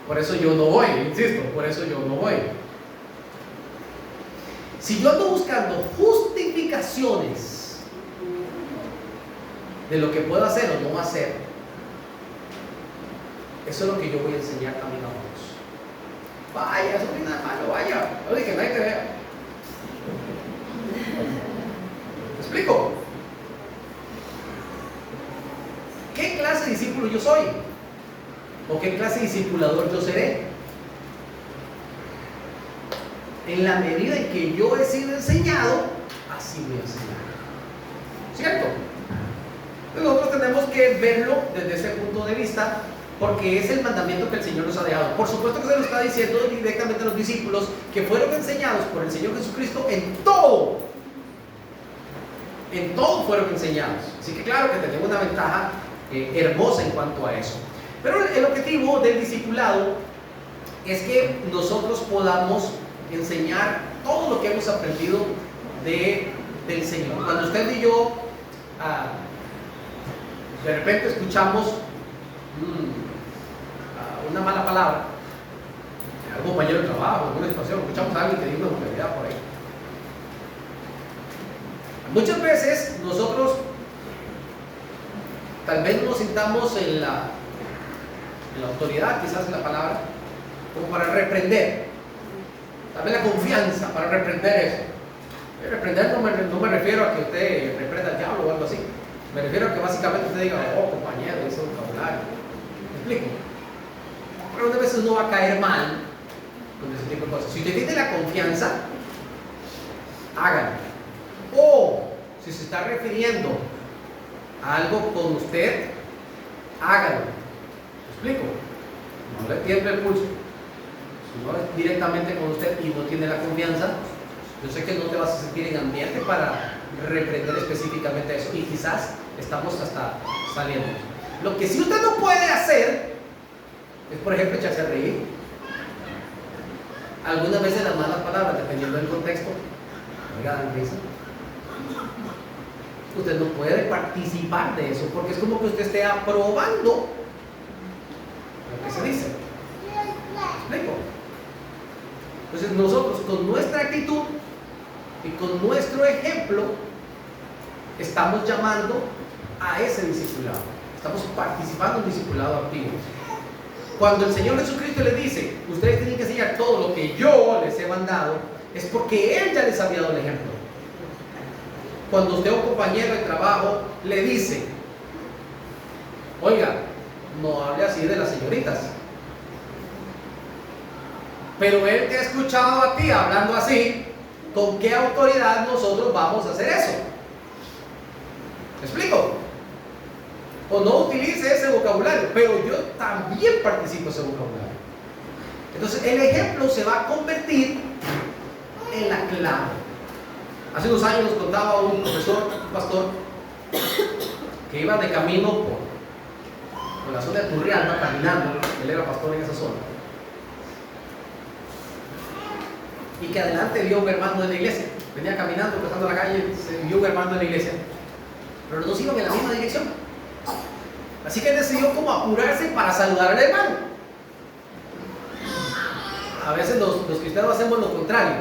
S1: Por eso yo no voy, insisto, por eso yo no voy. Si yo ando buscando justificaciones de lo que puedo hacer o no hacer, eso es lo que yo voy a enseñar también a otros. Vaya, eso no tiene nada malo, vaya. Oye, que nadie te vea. ¿Me explico? ¿Qué clase de discípulo yo soy? ¿O qué clase de discipulador yo seré? En la medida en que yo he sido enseñado, así voy a enseñar. ¿Cierto? Entonces nosotros tenemos que verlo desde ese punto de vista porque es el mandamiento que el Señor nos ha dejado. Por supuesto que se lo está diciendo directamente a los discípulos que fueron enseñados por el Señor Jesucristo en todo. En todo fueron enseñados. Así que claro que tenemos una ventaja hermosa en cuanto a eso. Pero el objetivo del discipulado es que nosotros podamos enseñar todo lo que hemos aprendido del Señor. Cuando usted y yo de repente escuchamos una mala palabra, algún compañero de trabajo, alguna situación, escuchamos a alguien que dice una vulgaridad por ahí. Muchas veces nosotros tal vez nos sintamos en la autoridad, quizás es la palabra, como para reprender, tal vez la confianza para reprender eso. Reprender no me refiero a que usted reprenda al diablo o algo así, me refiero a que básicamente usted diga, oh compañero, ese es un vocabulario. ¿Me explico? Pero a veces uno va a caer mal con ese tipo de cosas. Si usted tiene la confianza, hágalo. O si se está refiriendo a algo con usted, hágalo. ¿Me explico? No le tiemble el pulso. Si no es directamente con usted y no tiene la confianza, yo sé que no te vas a sentir en ambiente para reprender específicamente eso. Y quizás estamos hasta saliendo. Lo que sí usted no puede hacer es, por ejemplo, echarse a reír. Algunas veces las malas palabras, dependiendo del contexto, oiga, dan risa. Usted no puede participar de eso porque es como que usted esté aprobando lo que se dice. ¿Me explico? Entonces nosotros con nuestra actitud y con nuestro ejemplo estamos llamando a ese discipulado. Estamos participando en un discipulado activo. Cuando el Señor Jesucristo le dice, ustedes tienen que enseñar todo lo que yo les he mandado, es porque Él ya les había dado el ejemplo. Cuando usted a un compañero de trabajo le dice, oiga, no hable así de las señoritas, pero Él te ha escuchado a ti hablando así, ¿con qué autoridad nosotros vamos a hacer eso? ¿Me explico? O no utilice ese vocabulario, pero yo también participo en ese vocabulario. Entonces el ejemplo se va a convertir en la clave. Hace unos años nos contaba un profesor, un pastor, que iba de camino por la zona de Turrialba, caminando. Él era pastor en esa zona, y que adelante vio un hermano de la iglesia. Venía caminando, cruzando la calle, se vio un hermano de la iglesia, pero los dos iban en la misma dirección. Así que él decidió como apurarse para saludar al hermano. A veces los cristianos hacemos lo contrario,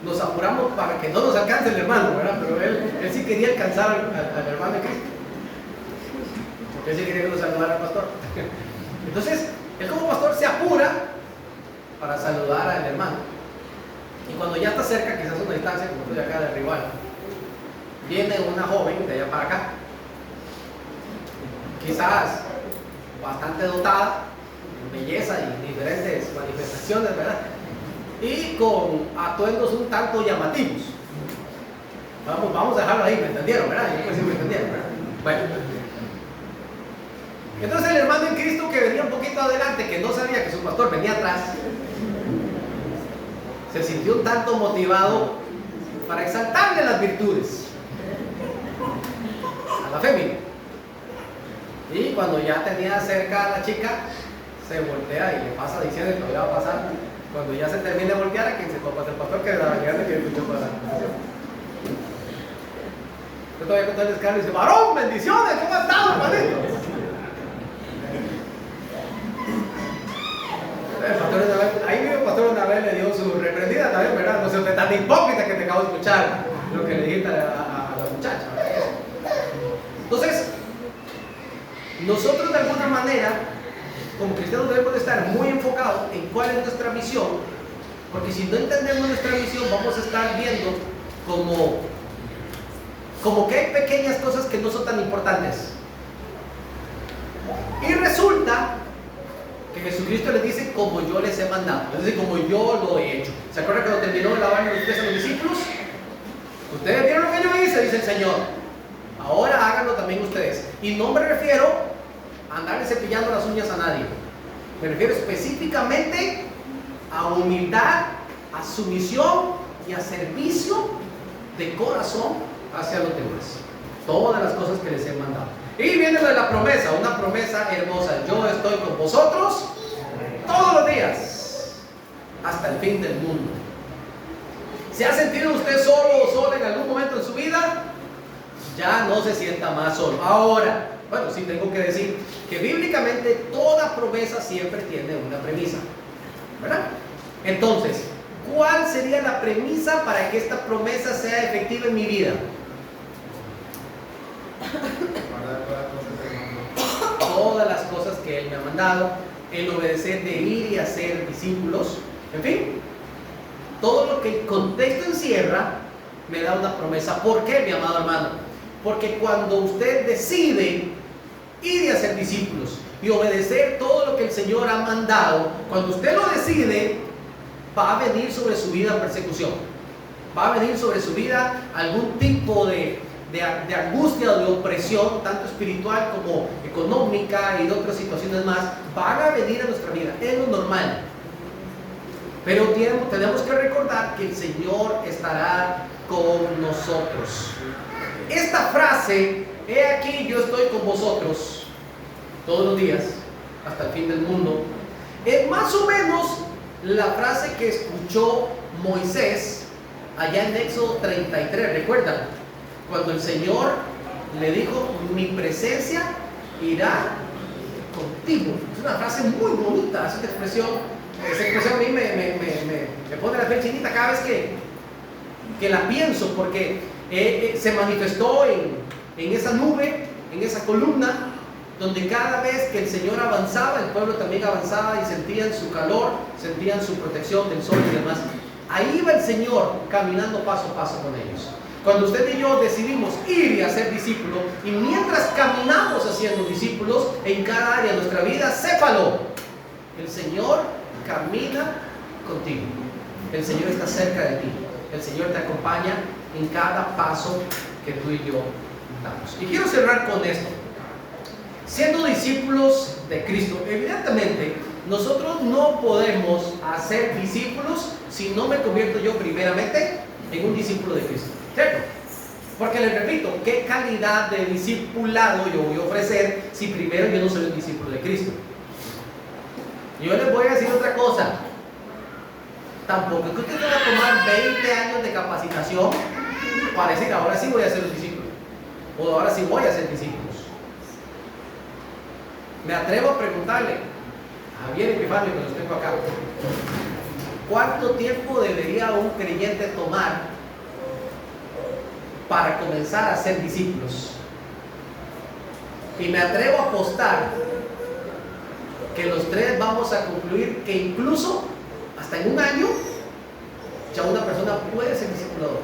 S1: nos apuramos para que no nos alcance el hermano, ¿verdad? Pero él sí quería alcanzar al hermano de Cristo, porque él sí quería que lo saludara al pastor. Entonces él como pastor se apura para saludar al hermano, y cuando ya está cerca, quizás una distancia como estoy acá de rival, viene una joven de allá para acá, quizás bastante dotada en belleza y diferentes manifestaciones, ¿verdad? Y con atuendos un tanto llamativos. Vamos a dejarlo ahí, ¿me entendieron, verdad? Yo creo que sí me entendieron, ¿verdad? Bueno. Entonces el hermano en Cristo que venía un poquito adelante, que no sabía que su pastor venía atrás, se sintió un tanto motivado para exaltarle las virtudes a la fémina. Y cuando ya tenía cerca a la chica, se voltea y le pasa diciendo que va a pasar. Cuando ya se termine de voltear, a quien se topa el pastor que la grande que escuchó para la conversación. Yo todavía con todo el escándalo y dice, varón, bendiciones, ¿cómo has estado, hermanito? Ahí mismo el pastor una vez le dio su reprendida también, ¿verdad? No sé, usted tan hipócrita que te acabo de escuchar lo que le dijiste a la muchacha, ¿verdad? Entonces, nosotros de alguna manera, como cristianos, debemos de estar muy enfocados en cuál es nuestra misión, porque si no entendemos nuestra misión, vamos a estar viendo como que hay pequeñas cosas que no son tan importantes. Y resulta que Jesucristo les dice, como yo les he mandado, es decir, como yo lo he hecho. ¿Se acuerdan cuando terminó de lavar los pies a los discípulos? Ustedes vieron lo que yo hice, dice el Señor, ahora háganlo también ustedes. Y no me refiero a andarle cepillando las uñas a nadie. Me refiero específicamente a humildad, a sumisión y a servicio de corazón hacia los demás. Todas las cosas que les he mandado. Y viene lo de la promesa, una promesa hermosa. Yo estoy con vosotros todos los días, hasta el fin del mundo. ¿Se ha sentido usted solo o sola en algún momento en su vida? Ya no se sienta más solo. Ahora, bueno, sí tengo que decir que bíblicamente toda promesa siempre tiene una premisa, ¿verdad? Entonces, ¿cuál sería la premisa para que esta promesa sea efectiva en mi vida? Todas las cosas que Él me ha mandado, el obedecer de ir y hacer discípulos, en fin, todo lo que el contexto encierra me da una promesa. ¿Por qué, mi amado hermano? Porque cuando usted decide ir y hacer discípulos y obedecer todo lo que el Señor ha mandado, cuando usted lo decide, va a venir sobre su vida persecución, va a venir sobre su vida algún tipo de angustia o de opresión, tanto espiritual como económica y de otras situaciones más, van a venir a nuestra vida, es lo normal. Pero tenemos que recordar que el Señor estará con nosotros. Esta frase, he aquí yo estoy con vosotros todos los días hasta el fin del mundo, es más o menos la frase que escuchó Moisés allá en Éxodo 33, ¿recuerdan? Cuando el Señor le dijo, mi presencia irá contigo. Es una frase muy bonita, esa expresión a mí me pone la piel chinita cada vez que la pienso, porque se manifestó en esa nube, en esa columna, donde cada vez que el Señor avanzaba, el pueblo también avanzaba y sentían su calor, sentían su protección del sol y demás. Ahí va el Señor caminando paso a paso con ellos. Cuando usted y yo decidimos ir y hacer discípulos, y mientras caminamos haciendo discípulos en cada área de nuestra vida, sépalo, el Señor camina contigo. El Señor está cerca de ti. El Señor te acompaña en cada paso que tú y yo damos. Y quiero cerrar con esto. Siendo discípulos de Cristo, evidentemente nosotros no podemos hacer discípulos si no me convierto yo primeramente en un discípulo de Cristo, ¿cierto? Porque les repito, ¿qué calidad de discipulado yo voy a ofrecer si primero yo no soy un discípulo de Cristo? Yo les voy a decir otra cosa. Tampoco es que usted tenga que tomar 20 años de capacitación para decir, ahora sí voy a ser un discípulo, o ahora sí voy a ser discípulos. Me atrevo a preguntarle a Javier Epifanio, que los tengo acá, ¿cuánto tiempo debería un creyente tomar para comenzar a ser discípulos? Y me atrevo a apostar que los tres vamos a concluir que incluso hasta en un año ya una persona puede ser discipulador.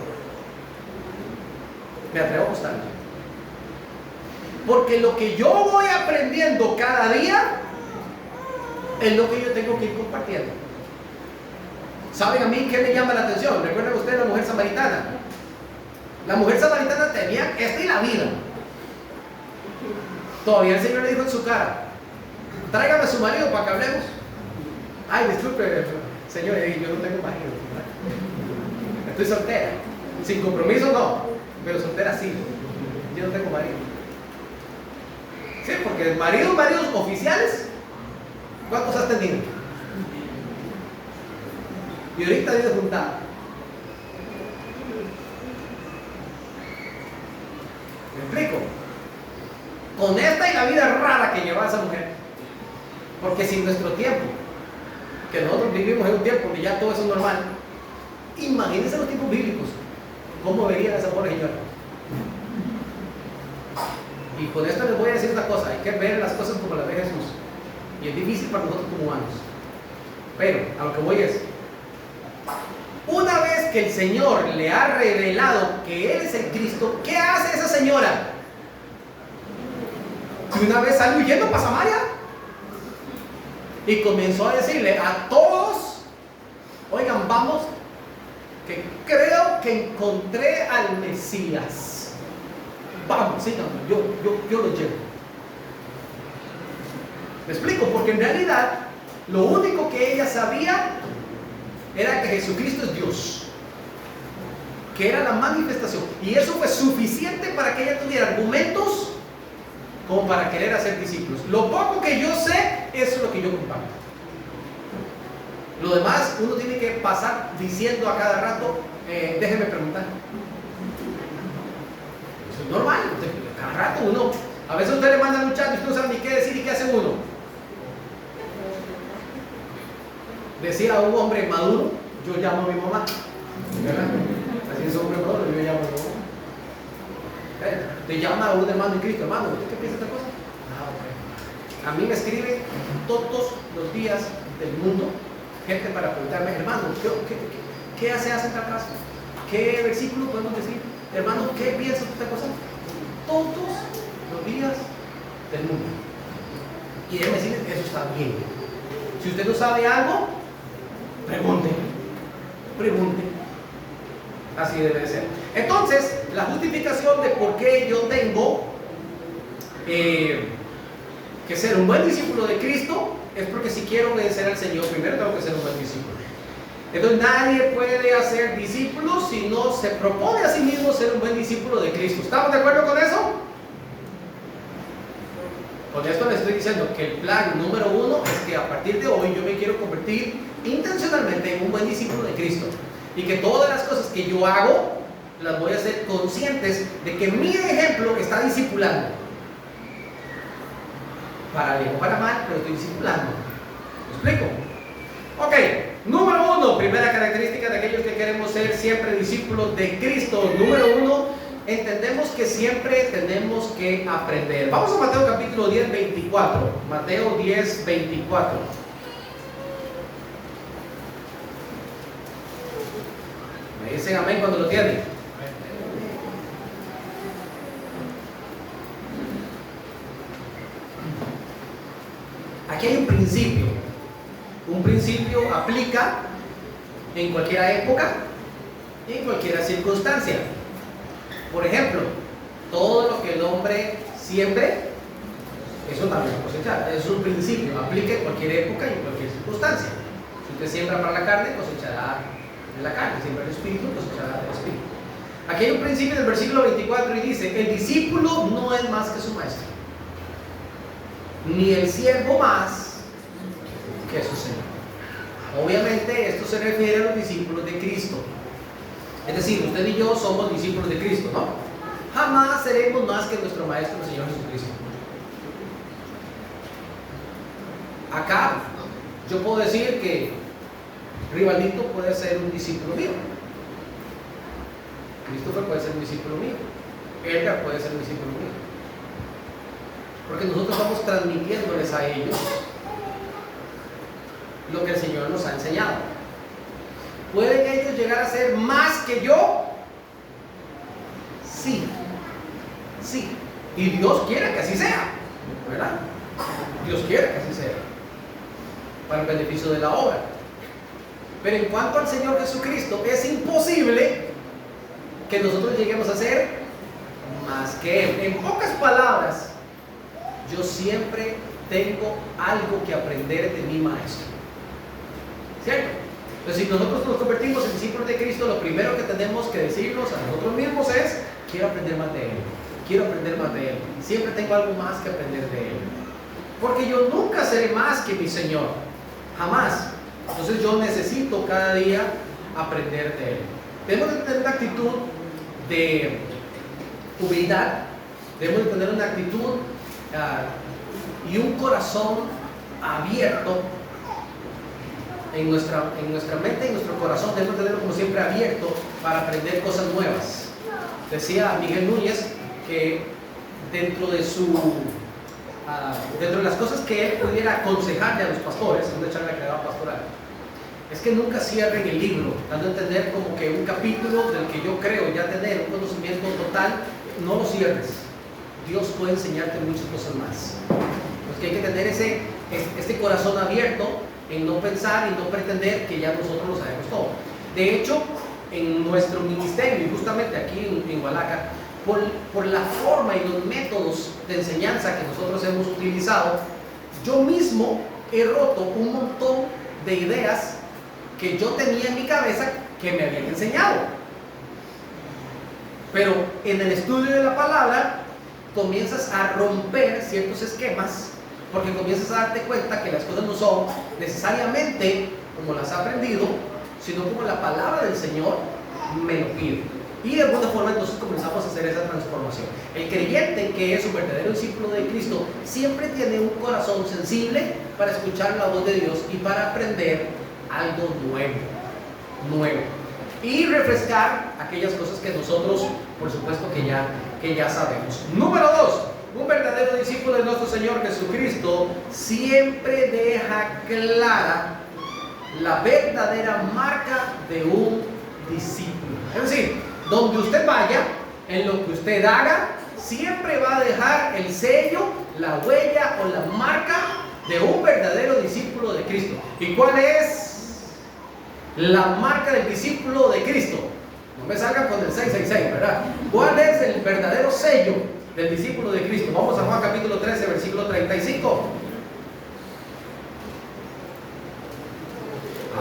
S1: Me atrevo a apostar. Porque lo que yo voy aprendiendo cada día es lo que yo tengo que ir compartiendo. ¿Saben a mí qué me llama la atención? ¿Recuerdan ustedes la mujer samaritana? La mujer samaritana tenía esta y la vida. Todavía el Señor le dijo en su cara, tráigame a su marido para que hablemos. Ay, disculpe, Señor, yo no tengo marido, ¿verdad? Estoy soltera. Sin compromiso no, pero soltera sí. Yo no tengo marido. Sí, porque maridos oficiales, ¿cuántos has tenido? Y ahorita vive juntada. ¿Me explico? Con esta y la vida rara que lleva esa mujer. Porque sin nuestro tiempo, que nosotros vivimos en un tiempo donde ya todo eso es normal, imagínense los tiempos bíblicos, cómo verían esa pobre señora. Y con esto les voy a decir una cosa, hay que ver las cosas como las ve Jesús. Y es difícil para nosotros como humanos. Pero a lo que voy es, una vez que el Señor le ha revelado que Él es el Cristo, ¿qué hace esa señora? Y una vez salió huyendo para Samaria y comenzó a decirle a todos, oigan, vamos, que creo que encontré al Mesías. Vamos, síganme, yo lo llevo. Me explico, porque en realidad Lo único que ella sabía era que Jesucristo es Dios, que era la manifestación, y eso fue suficiente para que ella tuviera argumentos como para querer hacer discípulos. Lo poco que yo sé, eso es lo que yo comparto. Lo demás uno tiene que pasar diciendo a cada rato, déjeme preguntar. Eso es normal, cada rato uno, a veces usted le manda a muchachos, usted no sabe ni qué decir y qué hace uno. Decía un hombre maduro, yo llamo a mi mamá, ¿verdad? Así es un hombre maduro, yo llamo a mi mamá. Te llama a un hermano en Cristo, hermano, ¿usted qué piensa de esta cosa? Ok. A mí me escribe todos los días del mundo gente para preguntarme, hermano, ¿qué hace en tal caso? ¿Qué versículo podemos decir? Hermano, ¿qué piensa de esta cosa? Todos los días del mundo. Y déjeme decirles que eso está bien. Si usted no sabe algo, pregunte. Así debe ser. Entonces, la justificación de por qué yo tengo que ser un buen discípulo de Cristo es porque si quiero obedecer al Señor, primero tengo que ser un buen discípulo. Entonces, nadie puede hacer discípulos si no se propone a sí mismo ser un buen discípulo de Cristo. ¿Estamos de acuerdo con eso? Con esto les estoy diciendo que el plan número 1 es que a partir de hoy yo me quiero convertir intencionalmente en un buen discípulo de Cristo. Y que todas las cosas que yo hago las voy a hacer conscientes de que mi ejemplo está discipulando. Para bien o para mal, pero estoy discipulando. ¿Me explico? Ok, número 1, primera característica de aquellos que queremos ser siempre discípulos de Cristo. Número 1, entendemos que siempre tenemos que aprender. Vamos a Mateo capítulo 10, 24. Mateo 10, 24. Me dicen amén cuando lo tienen. Aquí hay un principio. Un principio aplica en cualquier época y en cualquier circunstancia. Por ejemplo, todo lo que el hombre siembre, eso también va a cosechar. Es un principio, aplica en cualquier época y en cualquier circunstancia. Si usted siembra para la carne, cosechará de la carne. Siembra el espíritu, cosechará del espíritu. Aquí hay un principio del versículo 24 y dice: el discípulo no es más que su maestro, ni el siervo más que su Señor. Obviamente esto se refiere a los discípulos de Cristo. Es decir, usted y yo somos discípulos de Cristo, ¿no? Jamás seremos más que nuestro Maestro, el Señor Jesucristo. Acá yo puedo decir que Rivaldito puede ser un discípulo mío, Christopher puede ser un discípulo mío, Edgar puede ser un discípulo mío, porque nosotros vamos transmitiéndoles a ellos lo que el Señor nos ha enseñado. ¿Pueden ellos llegar a ser más que yo? Sí, sí. Y Dios quiere que así sea, ¿verdad? Dios quiere que así sea, para el beneficio de la obra. Pero en cuanto al Señor Jesucristo, es imposible que nosotros lleguemos a ser más que Él. En pocas palabras, yo siempre tengo algo que aprender de mi Maestro, ¿cierto? Entonces, si nosotros nos convertimos en discípulos de Cristo, lo primero que tenemos que decirnos a nosotros mismos es: quiero aprender más de Él, quiero aprender más de Él, siempre tengo algo más que aprender de Él, porque yo nunca seré más que mi Señor, jamás. Entonces yo necesito cada día aprender de Él. Debemos de tener una actitud de humildad, debemos de tener una actitud y un corazón abierto. En nuestra mente y nuestro corazón debemos tenerlo como siempre abierto para aprender cosas nuevas. Decía Miguel Núñez que dentro de las cosas que él pudiera aconsejarle a los pastores, en una charla que daba pastoral, es que nunca cierren el libro, dando a entender como que un capítulo del que yo creo ya tener un conocimiento total, no lo cierres. Dios puede enseñarte muchas cosas más. Porque hay que tener este corazón abierto en no pensar y no pretender que ya nosotros lo sabemos todo. De hecho, en nuestro ministerio, y justamente aquí en Hualaca, por la forma y los métodos de enseñanza que nosotros hemos utilizado, yo mismo he roto un montón de ideas que yo tenía en mi cabeza que me habían enseñado. Pero en el estudio de la palabra comienzas a romper ciertos esquemas, porque comienzas a darte cuenta que las cosas no son necesariamente como las has aprendido, sino como la palabra del Señor me lo pide. Y de alguna forma entonces comenzamos a hacer esa transformación. El creyente que es un verdadero discípulo de Cristo siempre tiene un corazón sensible para escuchar la voz de Dios y para aprender algo nuevo. Y refrescar aquellas cosas que nosotros, por supuesto, que ya sabemos. Número 2. Un verdadero discípulo de nuestro Señor Jesucristo siempre deja clara la verdadera marca de un discípulo. Es decir, donde usted vaya, en lo que usted haga, siempre va a dejar el sello, la huella o la marca de un verdadero discípulo de Cristo. ¿Y cuál es la marca del discípulo de Cristo? No me salgan con el 666, ¿verdad? ¿Cuál es el verdadero sello del discípulo de Cristo? Vamos a Juan capítulo 13, versículo 35.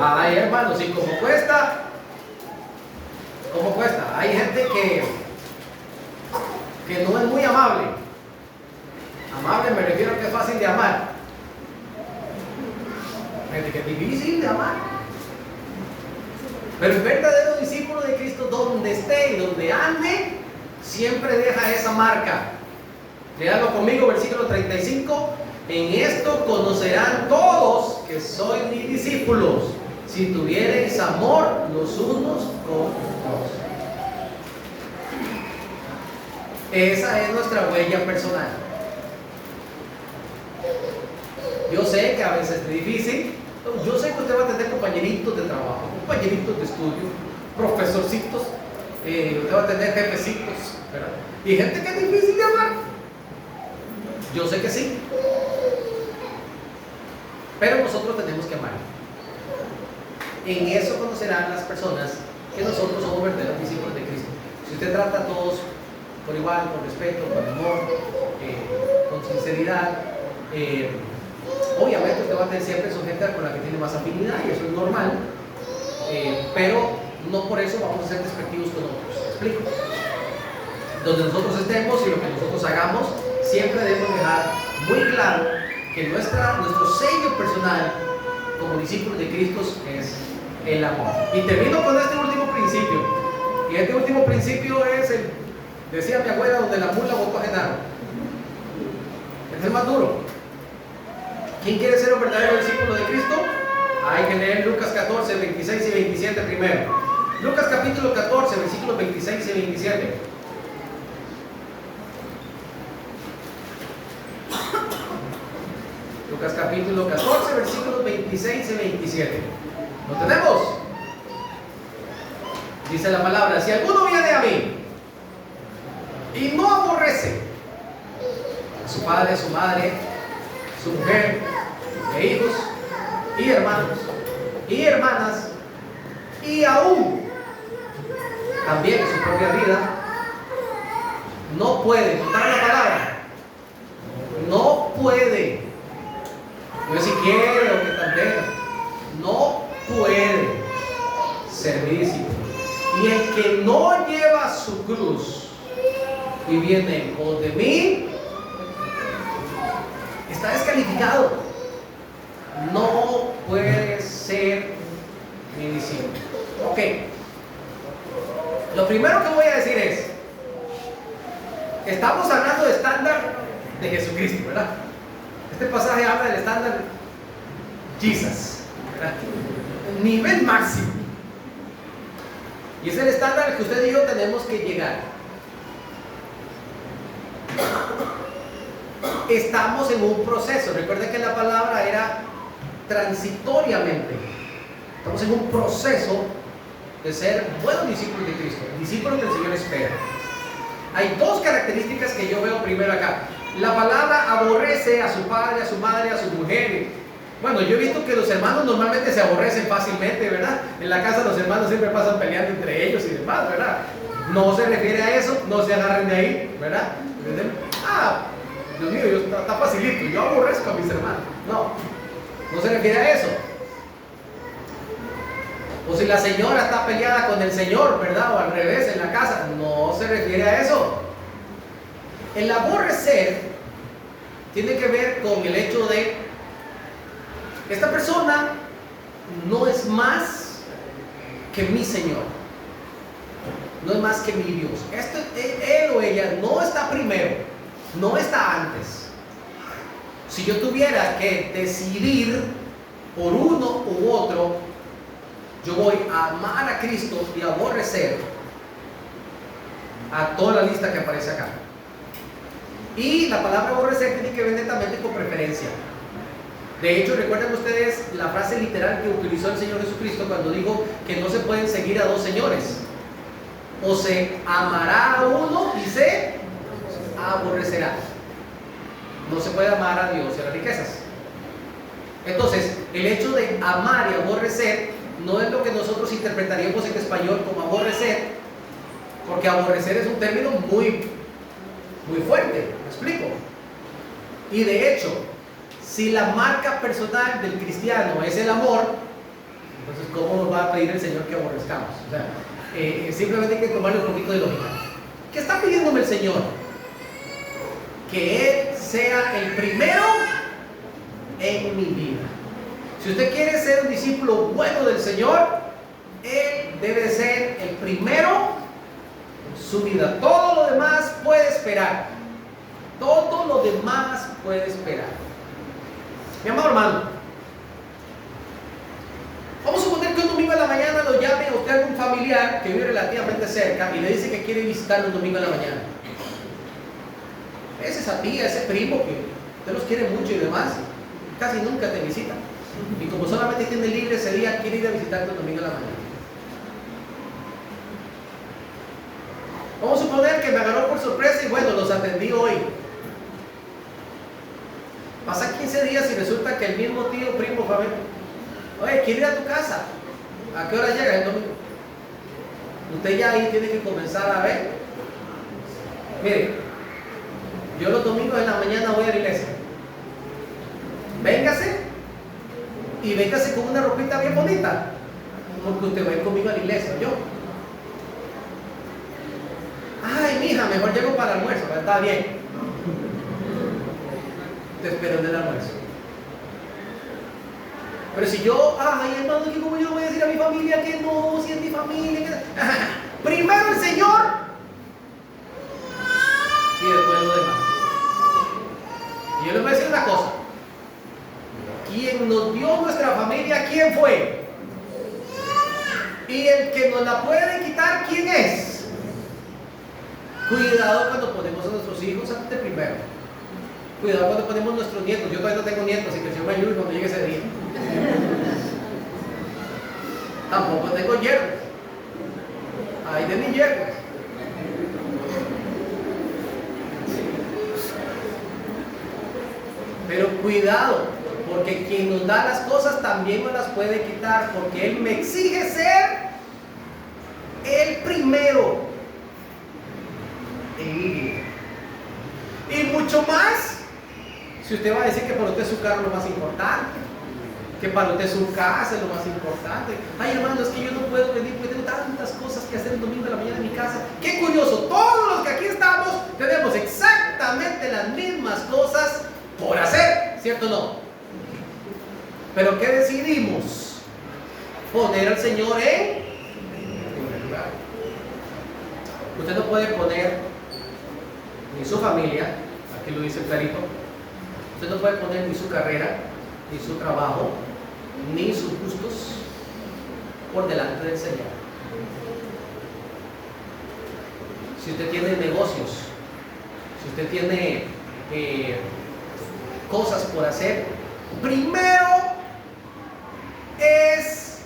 S1: Ay, hermanos, ¿y cómo cuesta? ¿Cómo cuesta? Hay gente que no es muy amable. Amable me refiero a que es fácil de amar. Gente que es difícil de amar. Pero el verdadero discípulo de Cristo, donde esté y donde ande, siempre deja esa marca. Léalo conmigo, versículo 35. En esto conocerán todos que sois mis discípulos, si tuviereis amor los unos con los otros. Esa es nuestra huella personal. Yo sé que a veces es difícil. Yo sé que usted va a tener compañeritos de trabajo, compañeritos de estudio, profesorcitos, usted va a tener jefecitos, ¿verdad? Y gente que es difícil de amar. Yo sé que sí. Pero nosotros tenemos que amar. En eso conocerán las personas que nosotros somos verdaderos discípulos de Cristo. Si usted trata a todos por igual, con respeto, con amor, con sinceridad, obviamente usted va a tener siempre su gente con la que tiene más afinidad, y eso es normal, pero no por eso vamos a ser despectivos con otros. ¿Me explico? Donde nosotros estemos y lo que nosotros hagamos, siempre debemos dejar muy claro que nuestro sello personal como discípulos de Cristo es el amor. Y termino con este último principio. Y este último principio es decía mi abuela, donde la mula botó a Genaro. Este es el más duro. ¿Quién quiere ser un verdadero discípulo de Cristo? Hay que leer Lucas 14, 26 y 27 primero. Lucas capítulo 14, versículos 26 y 27. Lucas capítulo 14, versículos 26 y 27. ¿Lo tenemos? Dice la palabra: si alguno viene a mí y no aborrece a su padre, su madre, su mujer, e hijos, y hermanos, y hermanas, y aún también en su propia vida, no puede, notar la palabra, no puede, no es si quiere o que también, no puede ser mi discípulo. Y el que no lleva su cruz y viene en pos de mí, está descalificado. No puede ser mi discípulo. Ok. Lo primero que voy a decir es, estamos hablando de estándar de Jesucristo, ¿verdad? Este pasaje habla del estándar Jesus, ¿verdad? El nivel máximo. Y es el estándar al que usted y yo tenemos que llegar. Estamos en un proceso. Recuerden que la palabra era transitoriamente. Estamos en un proceso de ser buenos discípulos de Cristo, discípulos que el Señor espera. Hay dos características que yo veo primero acá. La palabra aborrece a su padre, a su madre, a su mujer. Bueno, yo he visto que los hermanos normalmente se aborrecen fácilmente, ¿verdad? En la casa los hermanos siempre pasan peleando entre ellos y demás, ¿verdad? No se refiere a eso, no se agarren de ahí, ¿verdad? Ah, Dios mío, está facilito, yo aborrezco a mis hermanos. No. No se refiere a eso. O si la señora está peleada con el señor, ¿verdad? O al revés, en la casa. No se refiere a eso. El aborrecer tiene que ver con el hecho de esta persona no es más que mi Señor, no es más que mi Dios. Él o ella no está primero, no está antes. Si yo tuviera que decidir por uno u otro, yo voy a amar a Cristo y a aborrecer a toda la lista que aparece acá. Y la palabra aborrecer tiene que ver netamente con preferencia. De hecho, recuerden ustedes la frase literal que utilizó el Señor Jesucristo cuando dijo que no se pueden seguir a dos señores. O se amará a uno y se aborrecerá. No se puede amar a Dios y a las riquezas. Entonces, el hecho de amar y aborrecer no es lo que nosotros interpretaríamos en español como aborrecer, porque aborrecer es un término muy fuerte, ¿me explico? Y de hecho, si la marca personal del cristiano es el amor, entonces ¿cómo nos va a pedir el Señor que aborrezcamos? O sea, simplemente hay que tomarle un poquito de lógica. ¿Qué está pidiéndome el Señor? Que Él sea el primero en mi vida. Si usted quiere ser un discípulo bueno del Señor, Él debe ser el primero en su vida. Todo lo demás puede esperar. Todo lo demás puede esperar. Mi amado hermano, vamos a suponer que un domingo en la mañana lo llame a usted algún familiar que vive relativamente cerca y le dice que quiere visitarlo un domingo en la mañana. Es esa tía, ese primo que usted los quiere mucho y demás, casi nunca te visita. Y como solamente tiene libre ese día, quiere ir a visitarte un domingo en la mañana. Vamos a suponer que me agarró por sorpresa y bueno, los atendí hoy. Pasa 15 días y resulta que el mismo tío, primo, familia, oye, quiero ir a tu casa. ¿A qué hora llega el domingo? Usted ya ahí tiene que comenzar a ver. Mire, yo los domingos en la mañana voy a la iglesia. Véngase y véngase con una ropita bien bonita, porque usted va a ir conmigo a la iglesia, yo. Ay, mija, mejor llego para el almuerzo, pero está bien. Te espero en el almuerzo. Pero si yo, ay hermano, ¿y cómo yo voy a decir a mi familia que no? Si es mi familia, que... primero el Señor y después lo demás. Y yo les voy a decir una cosa. Quien nos dio nuestra familia, ¿quién fue? Y el que nos la puede quitar, ¿quién es? Cuidado cuando ponemos a nuestros hijos ante primero. Cuidado cuando ponemos nuestros nietos. Yo todavía no tengo nietos, así que el Señor me ayude cuando llegue ese día. Tampoco tengo yernos. Ay de mis yernos. Pero cuidado, porque quien nos da las cosas también nos las puede quitar, porque Él me exige ser el primero. Y mucho más si usted va a decir que para usted su carro es lo más importante, que para usted su casa es lo más importante. Ay hermano, es que yo no puedo venir porque tengo tantas cosas que hacer el domingo de la mañana en mi casa. Qué curioso, todos los que aquí estamos tenemos exactamente las mismas cosas por hacer, ¿cierto o no? Pero ¿qué decidimos? Poner al Señor en primer lugar. Usted no puede poner ni su familia, aquí lo dice clarito, usted no puede poner ni su carrera, ni su trabajo, ni sus gustos por delante del Señor. Si usted tiene negocios, si usted tiene cosas por hacer, primero es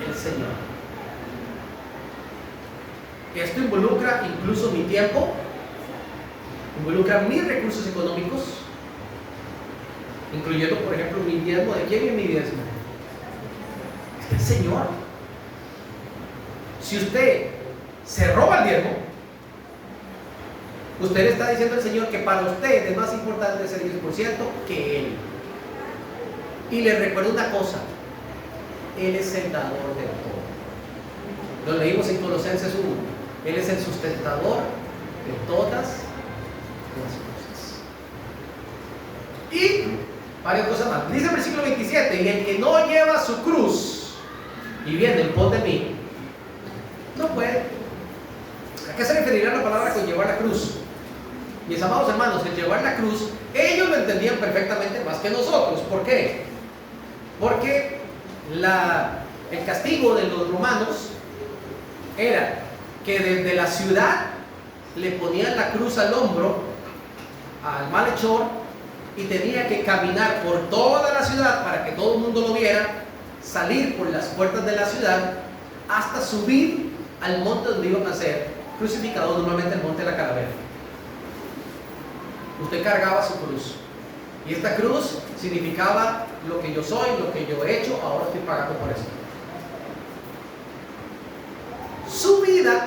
S1: el Señor. Esto involucra incluso mi tiempo, involucra mis recursos económicos, incluyendo, por ejemplo, mi diezmo. ¿De quién es mi diezmo? Es del Señor. Si usted se roba el diezmo, usted le está diciendo al Señor que para usted es más importante ese 10% que Él. Y les recuerdo una cosa, Él es el dador de todo. Lo leímos en Colosenses 1. Él es el sustentador de todas las cosas. Y varias cosas más. Dice el versículo 27, y el que no lleva su cruz y viene en pos de mí, no puede. ¿A qué se referirá la palabra con llevar la cruz? Mis amados hermanos, el llevar la cruz, ellos lo entendían perfectamente más que nosotros. ¿Por qué? Porque el castigo de los romanos era que desde la ciudad le ponían la cruz al hombro al malhechor y tenía que caminar por toda la ciudad para que todo el mundo lo viera, salir por las puertas de la ciudad hasta subir al monte donde iban a ser crucificados, normalmente el monte de la Calavera. Usted cargaba su cruz y esta cruz significaba lo que yo soy, lo que yo he hecho, ahora estoy pagando por eso. Su vida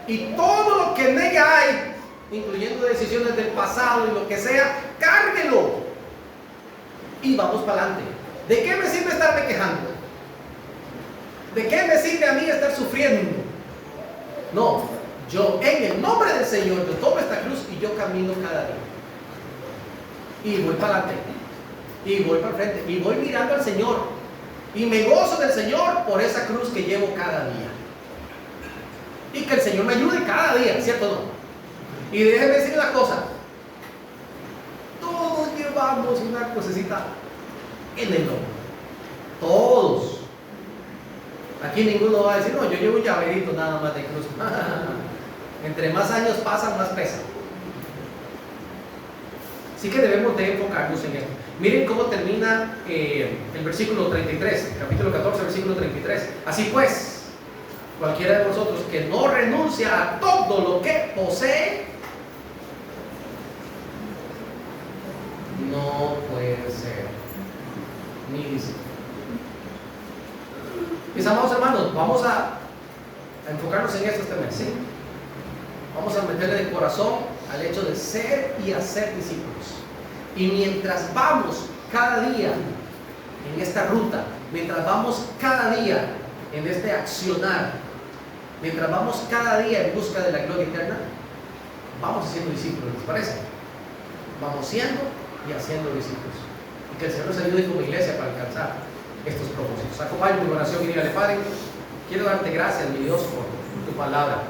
S1: y todo lo que en ella hay, incluyendo decisiones del pasado y lo que sea, cárguelo y vamos para adelante. ¿De qué me sirve estarme quejando? ¿De qué me sirve a mí estar sufriendo? No, yo en el nombre del Señor, yo tomo esta cruz y yo camino cada día. Y voy para adelante, y voy para el frente, y voy mirando al Señor, y me gozo del Señor por esa cruz que llevo cada día. Y que el Señor me ayude cada día, ¿cierto o no? Y déjenme decir una cosa, todos llevamos una crucecita en el hombro, todos. Aquí ninguno va a decir, no, yo llevo un llaverito nada más de cruz. Entre más años pasan, más pesa. Así que debemos de enfocarnos en esto. Miren cómo termina el versículo 33, capítulo 14, versículo 33. Así pues, cualquiera de vosotros que no renuncia a todo lo que posee, no puede ser mi discípulo. Mis amados hermanos, vamos a enfocarnos en esto este mes, ¿sí? Vamos a meterle de corazón al hecho de ser y hacer discípulos. Y mientras vamos cada día en esta ruta, mientras vamos cada día en este accionar, mientras vamos cada día en busca de la gloria eterna, vamos haciendo discípulos, ¿les parece? Vamos siendo y haciendo discípulos. Y que el Señor nos ayude como iglesia para alcanzar estos propósitos. Acompáñame en oración y dígale: Padre, quiero darte gracias, mi Dios, por tu palabra.